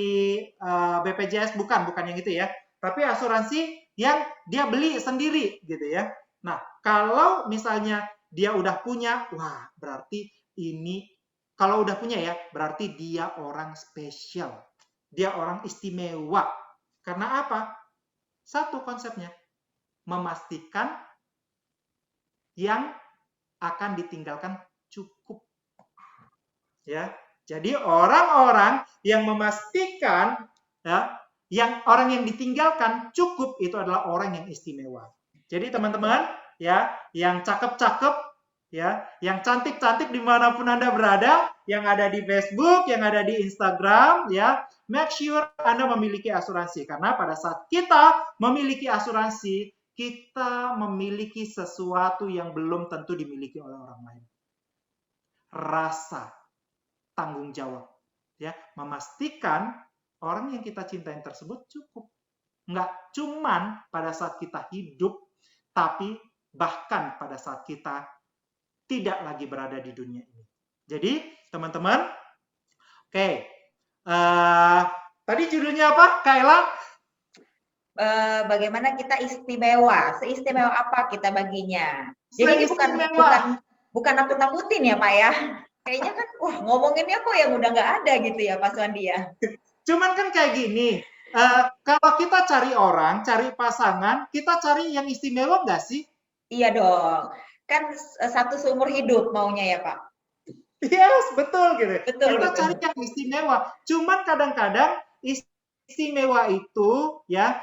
BPJS bukan yang itu ya, tapi asuransi yang dia beli sendiri gitu ya. Nah, kalau misalnya dia udah punya, wah berarti ini kalau udah punya ya, berarti dia orang spesial. Dia orang istimewa. Karena apa? Satu konsepnya, memastikan yang akan ditinggalkan cukup. Ya. Jadi orang-orang yang memastikan ya, orang yang ditinggalkan cukup itu adalah orang yang istimewa. Jadi teman-teman ya, yang cakep-cakep ya, yang cantik-cantik dimanapun Anda berada, yang ada di Facebook, yang ada di Instagram ya, make sure Anda memiliki asuransi karena pada saat kita memiliki asuransi, kita memiliki sesuatu yang belum tentu dimiliki oleh orang lain. Rasa tanggung jawab. Ya, memastikan orang yang kita cintai tersebut cukup. Nggak cuman pada saat kita hidup, tapi bahkan pada saat kita tidak lagi berada di dunia ini. Jadi, teman-teman, oke. Tadi judulnya apa, Kak Ella? Bagaimana kita istimewa, seistimewa apa kita baginya. Jadi ini bukan nakut-nakutin ya Pak ya. Kayaknya kan, wah ngomonginnya kok yang udah nggak ada gitu ya Pak Suandi ya. Cuman kan kayak gini, kalau kita cari orang, cari pasangan, kita cari yang istimewa nggak sih? Iya dong, kan satu seumur hidup maunya ya Pak. Yes, betul gitu. Betul, Kita betul. cari yang istimewa. Cuman kadang-kadang istimewa itu ya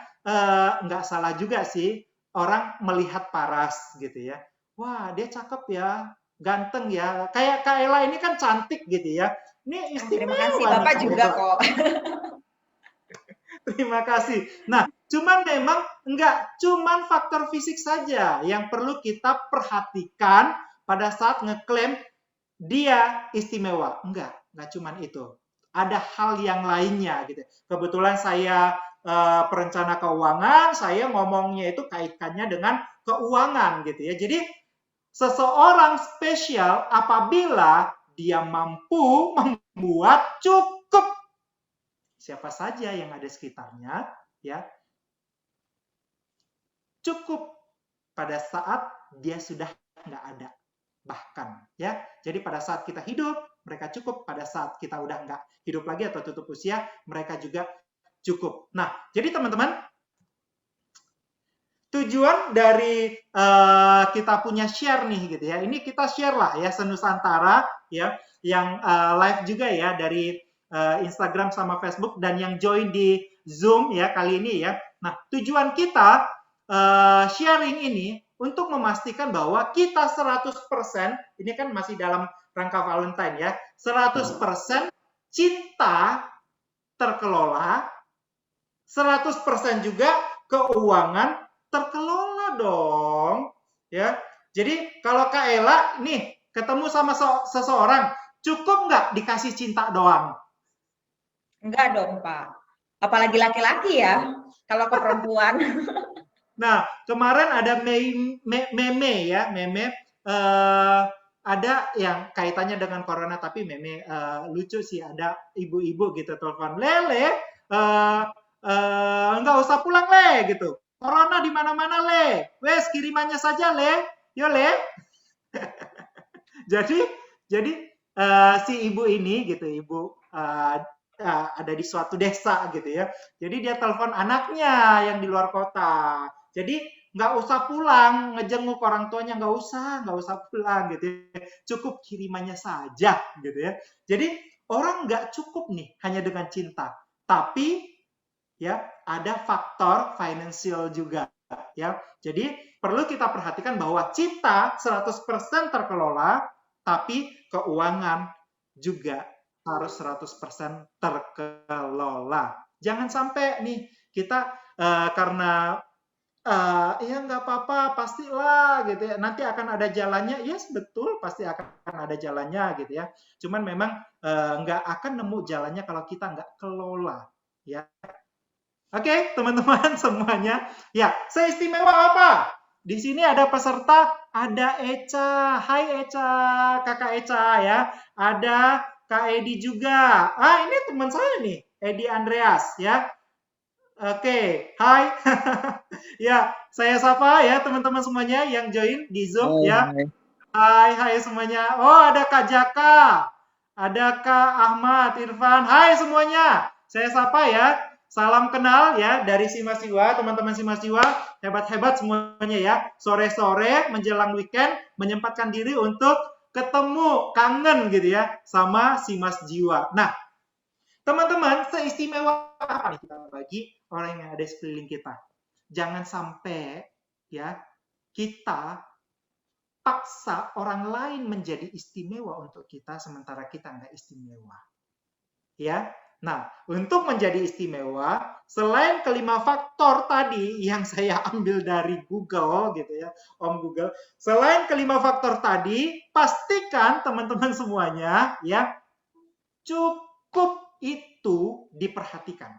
nggak salah juga sih orang melihat paras gitu ya. Wah, dia cakep ya, ganteng ya. Kayak Kak Ella ini kan cantik gitu ya. Ini Terima istimewa kasih nih Bapak Kak juga Ella. kok. Terima kasih. Nah, cuman memang enggak cuman faktor fisik saja yang perlu kita perhatikan pada saat ngeklaim dia istimewa. Enggak cuman itu. Ada hal yang lainnya gitu. Kebetulan saya perencana keuangan, saya ngomongnya itu kaitannya dengan keuangan gitu ya. Jadi seseorang spesial apabila dia mampu membuat cukup siapa saja yang ada sekitarnya ya cukup pada saat dia sudah nggak ada bahkan ya jadi pada saat kita hidup mereka cukup, pada saat kita udah nggak hidup lagi atau tutup usia mereka juga cukup. Nah jadi teman-teman tujuan dari kita punya share nih gitu ya ini kita share lah ya senusantara ya yang live juga ya dari Instagram sama Facebook dan yang join di Zoom ya kali ini ya. Nah, tujuan kita sharing ini untuk memastikan bahwa kita 100%, ini kan masih dalam rangka Valentine ya, 100% cinta terkelola, 100% juga keuangan terkelola dong. Ya. Jadi kalau Kak Ella nih ketemu sama seseorang, cukup nggak dikasih cinta doang? Enggak dong Pak. Apalagi laki-laki ya, kalau ke perempuan. Nah, kemarin ada meme ya, meme ada yang kaitannya dengan corona tapi meme lucu sih, ada ibu-ibu gitu telepon, "Lele, nggak usah pulang Le," gitu. "Corona di mana-mana Le, wes kirimannya saja Le, yo Le." Jadi si ibu ini gitu, ibu ada di suatu desa gitu ya. Jadi dia telepon anaknya yang di luar kota. Jadi nggak usah pulang ngejenguk orang tuanya, nggak usah pulang gitu ya. Cukup kirimannya saja gitu ya. Jadi orang nggak cukup nih hanya dengan cinta, tapi ya ada faktor financial juga ya. Jadi perlu kita perhatikan bahwa cinta 100% terkelola, tapi keuangan juga harus 100% terkelola. Jangan sampai nih kita karena ya nggak apa-apa, pastilah gitu ya. Nanti akan ada jalannya. Yes, betul, pasti akan ada jalannya gitu ya. Cuman memang nggak akan nemu jalannya kalau kita nggak kelola ya. Oke, teman-teman semuanya. Ya, seistimewa apa? Di sini ada peserta, ada Eca. Hai Eca, Kakak Eca ya. Ada Kak Edi juga. Ini teman saya nih, Edi Andreas ya. Oke, hai. Ya, saya sapa ya teman-teman semuanya yang join di Zoom Hai, ya. hai. Hai semuanya. Oh, ada Kak Jaka. Ada Kak Ahmad, Irfan. Hai semuanya. Saya sapa ya. Salam kenal ya dari Simasiwa, teman-teman Simasiwa. Hebat-hebat semuanya ya. Sore-sore menjelang weekend menyempatkan diri untuk ketemu, kangen gitu ya sama Simas Jiwa. Nah, teman-teman, seistimewa apa nih kita bagi orang yang ada di sekeliling kita? Jangan sampai ya kita paksa orang lain menjadi istimewa untuk kita sementara kita nggak istimewa. Ya. Nah, untuk menjadi istimewa, selain kelima faktor tadi yang saya ambil dari Google gitu ya, Om Google, selain kelima faktor tadi, pastikan teman-teman semuanya ya cukup itu diperhatikan.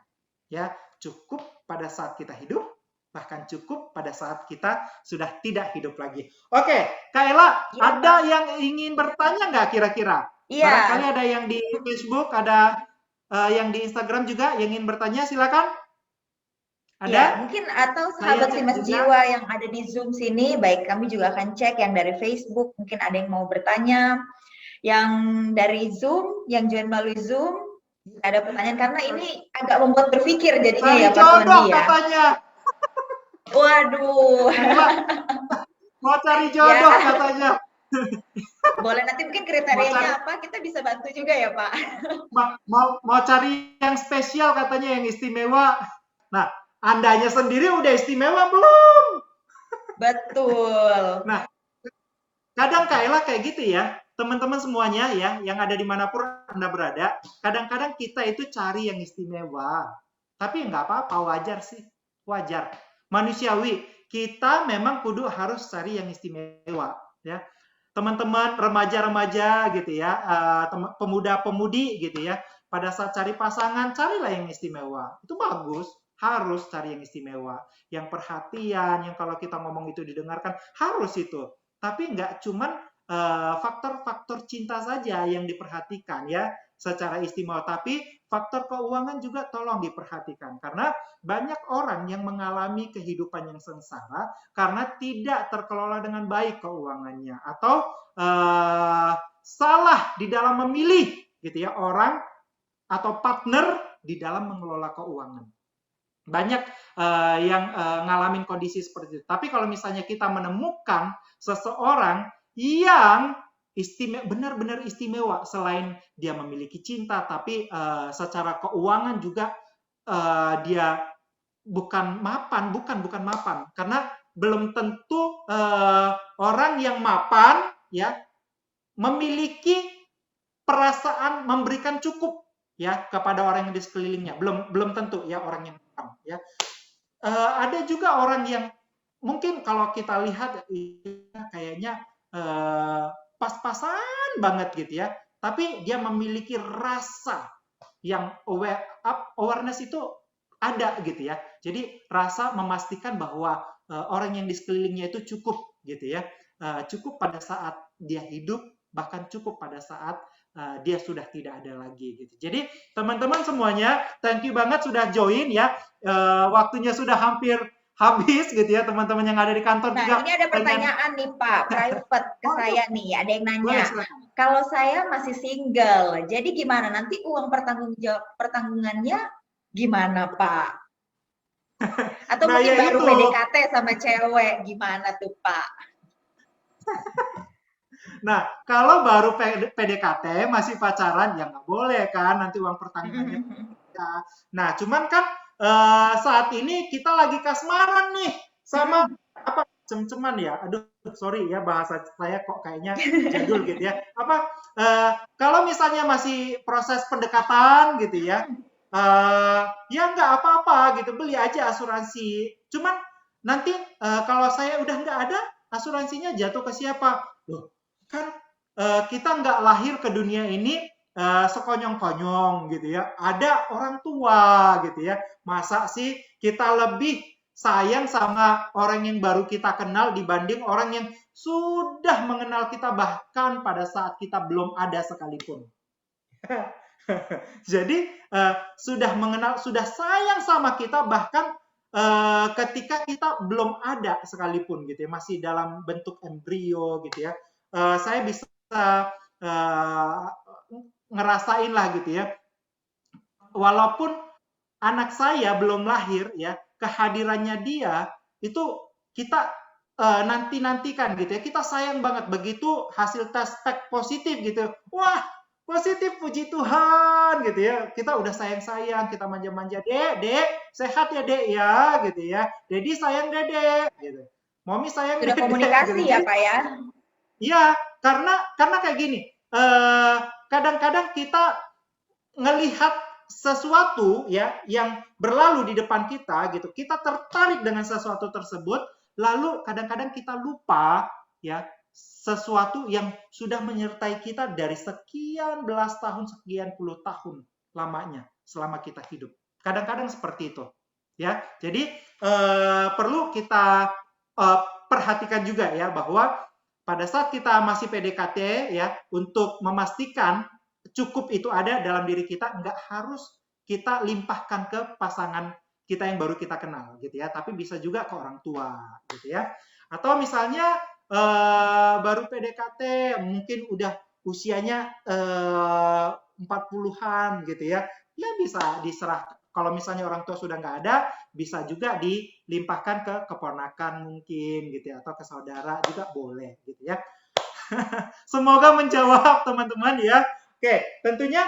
Ya, cukup pada saat kita hidup, bahkan cukup pada saat kita sudah tidak hidup lagi. Oke, Kak Ella, Iya, ada Pak. yang ingin bertanya nggak kira-kira? Iya, Barangkali ada yang di Facebook, ada yang di Instagram juga yang ingin bertanya, silakan. iya, Ada? mungkin atau Saya sahabat cek Simas juga. Jiwa yang ada di Zoom sini, baik kami juga akan cek yang dari Facebook, mungkin ada yang mau bertanya, yang dari Zoom, yang join melalui Zoom, ada pertanyaan karena ini agak membuat berpikir jadinya Cari ya Pak jodoh Suwandi ya. katanya. Waduh, Kak Ella mau cari ya jodoh katanya. boleh nanti mungkin Mau cari kriterianya apa, kita bisa bantu juga ya Pak. mau cari yang spesial katanya, yang istimewa. Nah, Andanya sendiri udah istimewa belum? Betul. Nah, kadang Kak Ella kayak gitu ya, teman-teman semuanya ya, yang ada dimanapun Anda berada, kadang-kadang kita itu cari yang istimewa. Tapi nggak apa-apa, wajar sih. Wajar. Manusiawi. Kita memang kudu harus cari yang istimewa. Ya. Teman-teman remaja-remaja gitu ya, pemuda-pemudi gitu ya, pada saat cari pasangan, carilah yang istimewa. Itu bagus, harus cari yang istimewa. Yang perhatian, yang kalau kita ngomong itu didengarkan, harus itu. Tapi nggak cuman faktor-faktor cinta saja yang diperhatikan ya secara istimewa, tapi faktor keuangan juga tolong diperhatikan. Karena banyak orang yang mengalami kehidupan yang sengsara karena tidak terkelola dengan baik keuangannya atau salah di dalam memilih gitu ya orang atau partner di dalam mengelola keuangan. Banyak yang ngalamin kondisi seperti itu. Tapi kalau misalnya kita menemukan seseorang yang benar-benar istimewa, selain dia memiliki cinta, tapi secara keuangan juga dia bukan mapan, karena belum tentu orang yang mapan ya memiliki perasaan memberikan cukup ya kepada orang yang di sekelilingnya, belum tentu ya orang yang mapan ya. Ada juga orang yang mungkin kalau kita lihat kayaknya pas-pasan banget gitu ya, tapi dia memiliki rasa yang awareness itu ada gitu ya. Jadi rasa memastikan bahwa orang yang di sekelilingnya itu cukup gitu ya. Cukup pada saat dia hidup, bahkan cukup pada saat dia sudah tidak ada lagi gitu. Jadi teman-teman semuanya, thank you banget sudah join ya. Waktunya sudah hampir habis gitu ya, teman-teman yang ada di kantor Nah, juga ini ada pengen. pertanyaan nih Pak, private ke Oh, itu saya nih. Ada yang boleh nanya, silakan. kalau saya masih single, jadi gimana nanti uang pertanggungannya gimana Pak? Atau Nah, mungkin ya baru itu. PDKT sama cewek, gimana tuh Pak? Nah, kalau baru PDKT masih pacaran ya nggak boleh kan, nanti uang pertanggungannya. Nah, cuman kan saat ini kita lagi kasmaran nih sama apa cem-ceman ya. Aduh, sorry ya bahasa saya kok kayaknya jadul gitu ya. Apa kalau misalnya masih proses pendekatan gitu ya, ya nggak apa-apa gitu, beli aja asuransi. Cuman nanti kalau saya udah nggak ada, asuransinya jatuh ke siapa? Loh, kan kita nggak lahir ke dunia ini sekonyong-konyong gitu ya. Ada orang tua gitu ya. Masa sih kita lebih sayang sama orang yang baru kita kenal dibanding orang yang sudah mengenal kita bahkan pada saat kita belum ada sekalipun. Jadi sudah mengenal, sudah sayang sama kita bahkan ketika kita belum ada sekalipun gitu ya, masih dalam bentuk embrio gitu ya. Saya bisa uh, ngerasain lah gitu ya. Walaupun anak saya belum lahir ya, kehadirannya dia itu kita nanti-nantikan gitu ya. Kita sayang banget begitu hasil tes pack positif gitu. Wah, positif puji Tuhan gitu ya. Kita udah sayang-sayang, kita manja-manja, "Dek, sehat ya, Dek ya." gitu ya. "Dedi sayang Dedek." gitu. "Mami sayang Sudah Dedek." gitu. komunikasi ya Jadi Pak ya? iya, karena kayak gini, kadang-kadang kita ngelihat sesuatu ya yang berlalu di depan kita gitu, kita tertarik dengan sesuatu tersebut, lalu kadang-kadang kita lupa ya sesuatu yang sudah menyertai kita dari sekian belas tahun, sekian puluh tahun lamanya selama kita hidup. Kadang-kadang seperti itu ya. Jadi perlu kita perhatikan juga ya bahwa pada saat kita masih PDKT ya untuk memastikan cukup itu ada dalam diri kita, nggak harus kita limpahkan ke pasangan kita yang baru kita kenal gitu ya, tapi bisa juga ke orang tua gitu ya. Atau misalnya baru PDKT mungkin udah usianya 40-an gitu ya, ya bisa diserah. Kalau misalnya orang tua sudah nggak ada, bisa juga dilimpahkan ke keponakan mungkin gitu ya, atau ke saudara juga boleh gitu ya. Semoga menjawab teman-teman ya. Oke, tentunya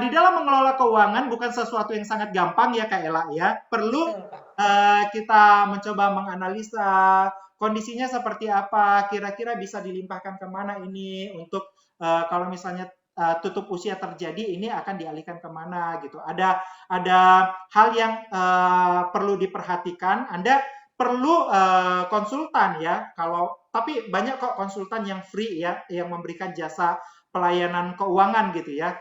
di dalam mengelola keuangan bukan sesuatu yang sangat gampang ya Kak Ella ya. Perlu kita mencoba menganalisa kondisinya seperti apa, kira-kira bisa dilimpahkan kemana ini untuk kalau misalnya tutup usia terjadi ini akan dialihkan kemana gitu. Ada hal yang perlu diperhatikan. Anda perlu konsultan ya. Tapi banyak kok konsultan yang free ya, yang memberikan jasa pelayanan keuangan gitu ya,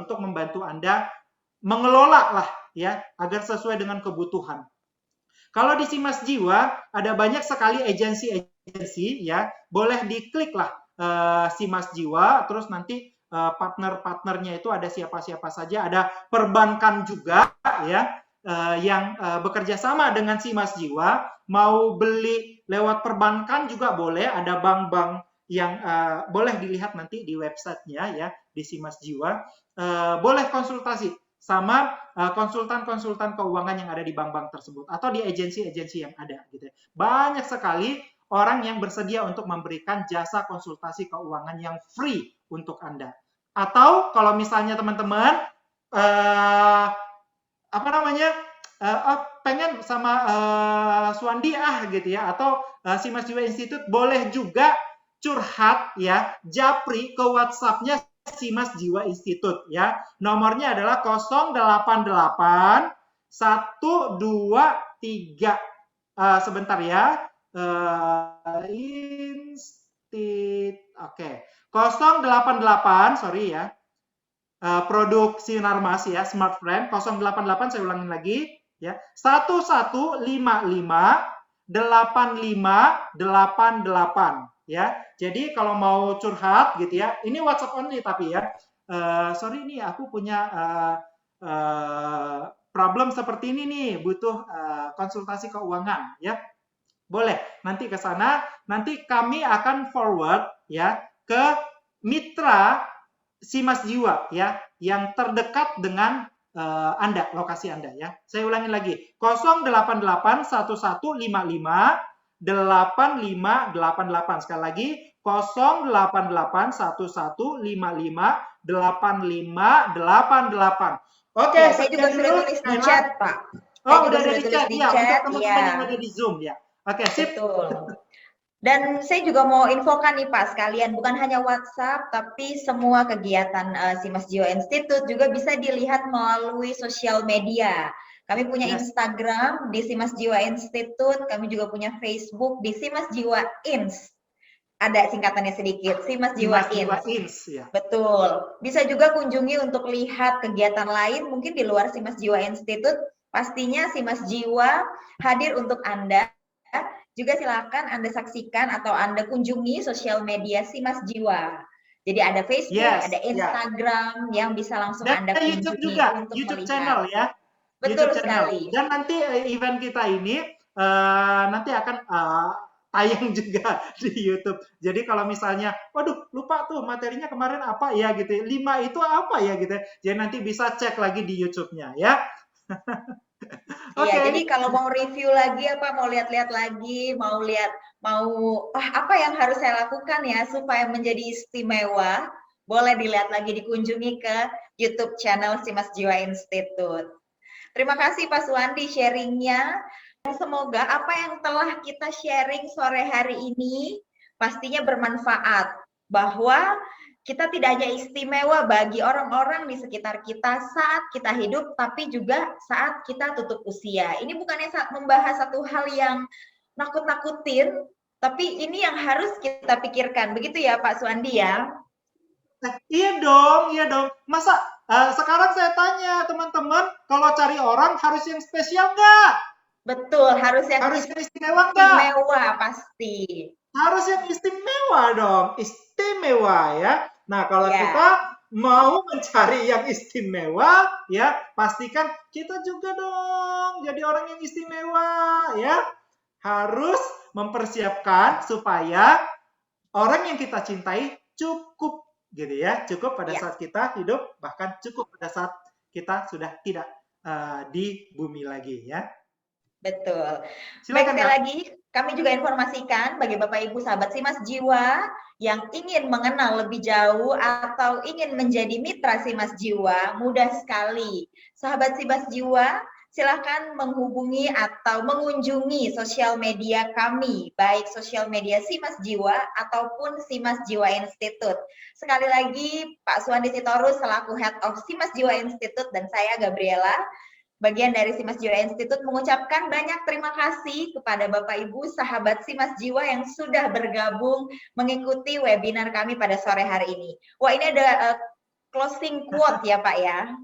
untuk membantu Anda mengelola lah ya agar sesuai dengan kebutuhan. Kalau di Simas Jiwa ada banyak sekali agensi-agensi ya, boleh diklik lah Simas Jiwa, terus nanti partner-partnernya itu ada siapa-siapa saja, ada perbankan juga ya yang bekerja sama dengan Simas Jiwa, mau beli lewat perbankan juga boleh, ada bank-bank yang boleh dilihat nanti di websitenya ya di Simas Jiwa, boleh konsultasi sama konsultan-konsultan keuangan yang ada di bank-bank tersebut atau di agensi-agensi yang ada gitu. Banyak sekali orang yang bersedia untuk memberikan jasa konsultasi keuangan yang free untuk Anda. Atau kalau misalnya teman-teman apa namanya pengen sama Suandi gitu ya, atau Simas Jiwa Institute, boleh juga curhat ya, japri ke WhatsApp-nya Simas Jiwa Institute ya. Nomornya adalah 088 123 sebentar ya. Oke. 088 sorry ya. Produk Sinarmas ya, Smart Friend 088 saya ulangin lagi ya. 11558588 ya. Jadi kalau mau curhat gitu ya, ini WhatsApp only tapi ya. Sorry nih aku punya problem seperti ini nih, butuh konsultasi keuangan ya. Boleh, nanti ke sana, nanti kami akan forward ya ke mitra Simas Jiwa ya, yang terdekat dengan Anda, lokasi Anda ya. Saya ulangi lagi, 08811558588. Sekali lagi, 08811558588. Oke, Ya, saya juga sekian sudah dulu. tulis di chat, Pak. Saya Oh, juga udah ada sudah di tulis chat di ya, untuk chat, teman-teman yang ya. ada di Zoom ya. Oke, sip. Betul. Dan saya juga mau infokan nih Pak sekalian, bukan hanya WhatsApp, tapi semua kegiatan Simas Jiwa Institute juga bisa dilihat melalui sosial media. Kami punya Yes. Instagram di Simas Jiwa Institute, kami juga punya Facebook di Simas Jiwa Ins. Ada singkatannya sedikit, Simas Jiwa Simas Jiwa Ins. Ins ya. Betul. Bisa juga kunjungi untuk lihat kegiatan lain mungkin di luar Simas Jiwa Institute. Pastinya Simas Jiwa hadir untuk Anda. Juga silakan Anda saksikan atau Anda kunjungi sosial media Simas Jiwa. Jadi ada Facebook, Yes, ada Instagram yang bisa langsung dan Anda ada YouTube kunjungi juga, untuk YouTube melihat. channel ya. Betul YouTube channel. sekali. Dan nanti event kita ini nanti akan tayang juga di YouTube. Jadi kalau misalnya, waduh lupa tuh materinya kemarin apa ya gitu, 5 itu apa ya gitu. Jadi nanti bisa cek lagi di YouTube-nya ya. Iya, Oke. jadi kalau mau review lagi apa, mau lihat-lihat lagi, mau apa yang harus saya lakukan ya supaya menjadi istimewa, boleh dilihat lagi, dikunjungi ke YouTube channel Simas Jiwa Institute. Terima kasih Pak Suwandi sharingnya. Dan semoga apa yang telah kita sharing sore hari ini pastinya bermanfaat. Bahwa kita tidak hanya istimewa bagi orang-orang di sekitar kita saat kita hidup, tapi juga saat kita tutup usia. Ini bukannya membahas satu hal yang nakut-nakutin, tapi ini yang harus kita pikirkan. Begitu ya Pak Suwandi ya? Iya dong. Masa sekarang saya tanya teman-teman, kalau cari orang harus yang spesial nggak? Betul, harus yang istimewa nggak? istimewa pasti. Harus yang istimewa dong, istimewa ya. Nah, kalau Ya. kita mau mencari yang istimewa, ya pastikan kita juga dong jadi orang yang istimewa ya. Harus mempersiapkan supaya orang yang kita cintai cukup gitu ya, cukup pada saat kita hidup, bahkan cukup pada saat kita sudah tidak di bumi lagi ya. Betul. Silakan, Baik, sekali lagi kami juga informasikan bagi Bapak Ibu sahabat Simas Jiwa yang ingin mengenal lebih jauh atau ingin menjadi mitra Simas Jiwa, mudah sekali. Sahabat Simas Jiwa, silakan menghubungi atau mengunjungi sosial media kami, baik sosial media Simas Jiwa ataupun Simas Jiwa Institute. Sekali lagi, Pak Suwandi Sitorus selaku Head of Simas Jiwa Institute dan saya Gabriela, bagian dari Simas Jiwa Institute, mengucapkan banyak terima kasih kepada Bapak Ibu sahabat Simas Jiwa yang sudah bergabung mengikuti webinar kami pada sore hari ini. Wah, ini ada closing quote ya Pak ya?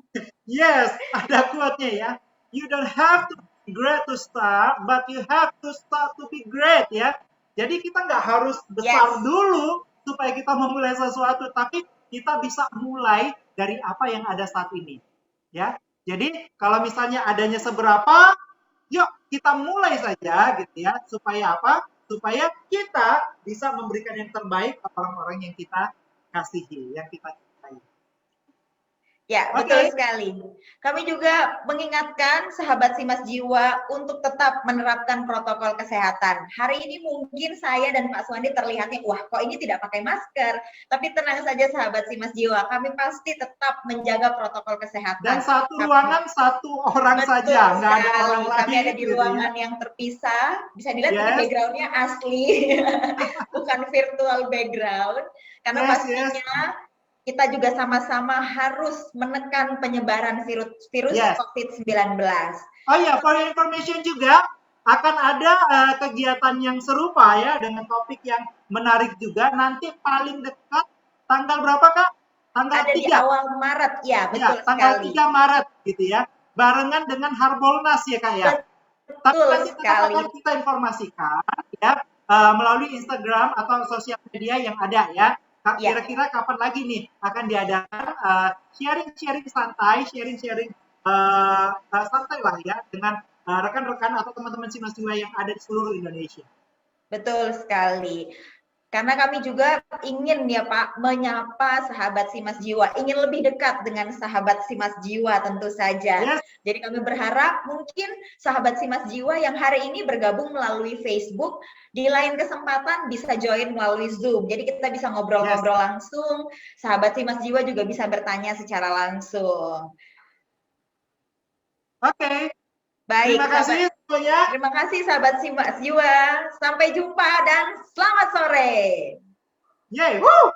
Yes, ada quote-nya ya. You don't have to be great to start, but you have to start to be great ya. Jadi kita nggak harus besar dulu supaya kita memulai sesuatu, tapi kita bisa mulai dari apa yang ada saat ini. Ya. Jadi kalau misalnya adanya seberapa, yuk kita mulai saja gitu ya. Supaya apa? Supaya kita bisa memberikan yang terbaik ke orang-orang yang kita kasihi, yang kita cintai. Ya, betul sekali. Kami juga mengingatkan sahabat Simas Jiwa untuk tetap menerapkan protokol kesehatan. Hari ini mungkin saya dan Pak Suwandi terlihatnya, wah kok ini tidak pakai masker. Tapi tenang saja sahabat Simas Jiwa, kami pasti tetap menjaga protokol kesehatan. Dan satu ruangan satu orang saja, nggak ada orang lain. Kami ada di ruangan yang terpisah. Bisa dilihat ini background-nya asli, bukan virtual background. Karena pastinya kita juga sama-sama harus menekan penyebaran virus COVID-19. Oh ya, for your information juga akan ada kegiatan yang serupa ya dengan topik yang menarik juga. Nanti paling dekat tanggal berapa Kak? Tanggal ada 3. Di awal Maret ya, betul ya, tanggal sekali. 3 Maret gitu ya. Barengan dengan Harbolnas ya Kak ya. Betul nanti sekali. Akan kita informasikan ya melalui Instagram atau sosial media yang ada ya. Kira-kira kapan lagi nih akan diadakan sharing-sharing santai, sharing-sharing santai lah ya dengan rekan-rekan atau teman-teman Simas Jiwa yang ada di seluruh Indonesia. Betul sekali. Karena kami juga ingin ya Pak menyapa sahabat Simas Jiwa, ingin lebih dekat dengan sahabat Simas Jiwa tentu saja. Yes. Jadi kami berharap mungkin sahabat Simas Jiwa yang hari ini bergabung melalui Facebook, di lain kesempatan bisa join melalui Zoom. Jadi kita bisa ngobrol-ngobrol langsung, sahabat Simas Jiwa juga bisa bertanya secara langsung. Oke. Baik, Terima kasih semuanya. terima kasih sahabat Simas Jiwa. Sampai jumpa dan selamat sore. Yay! Woo!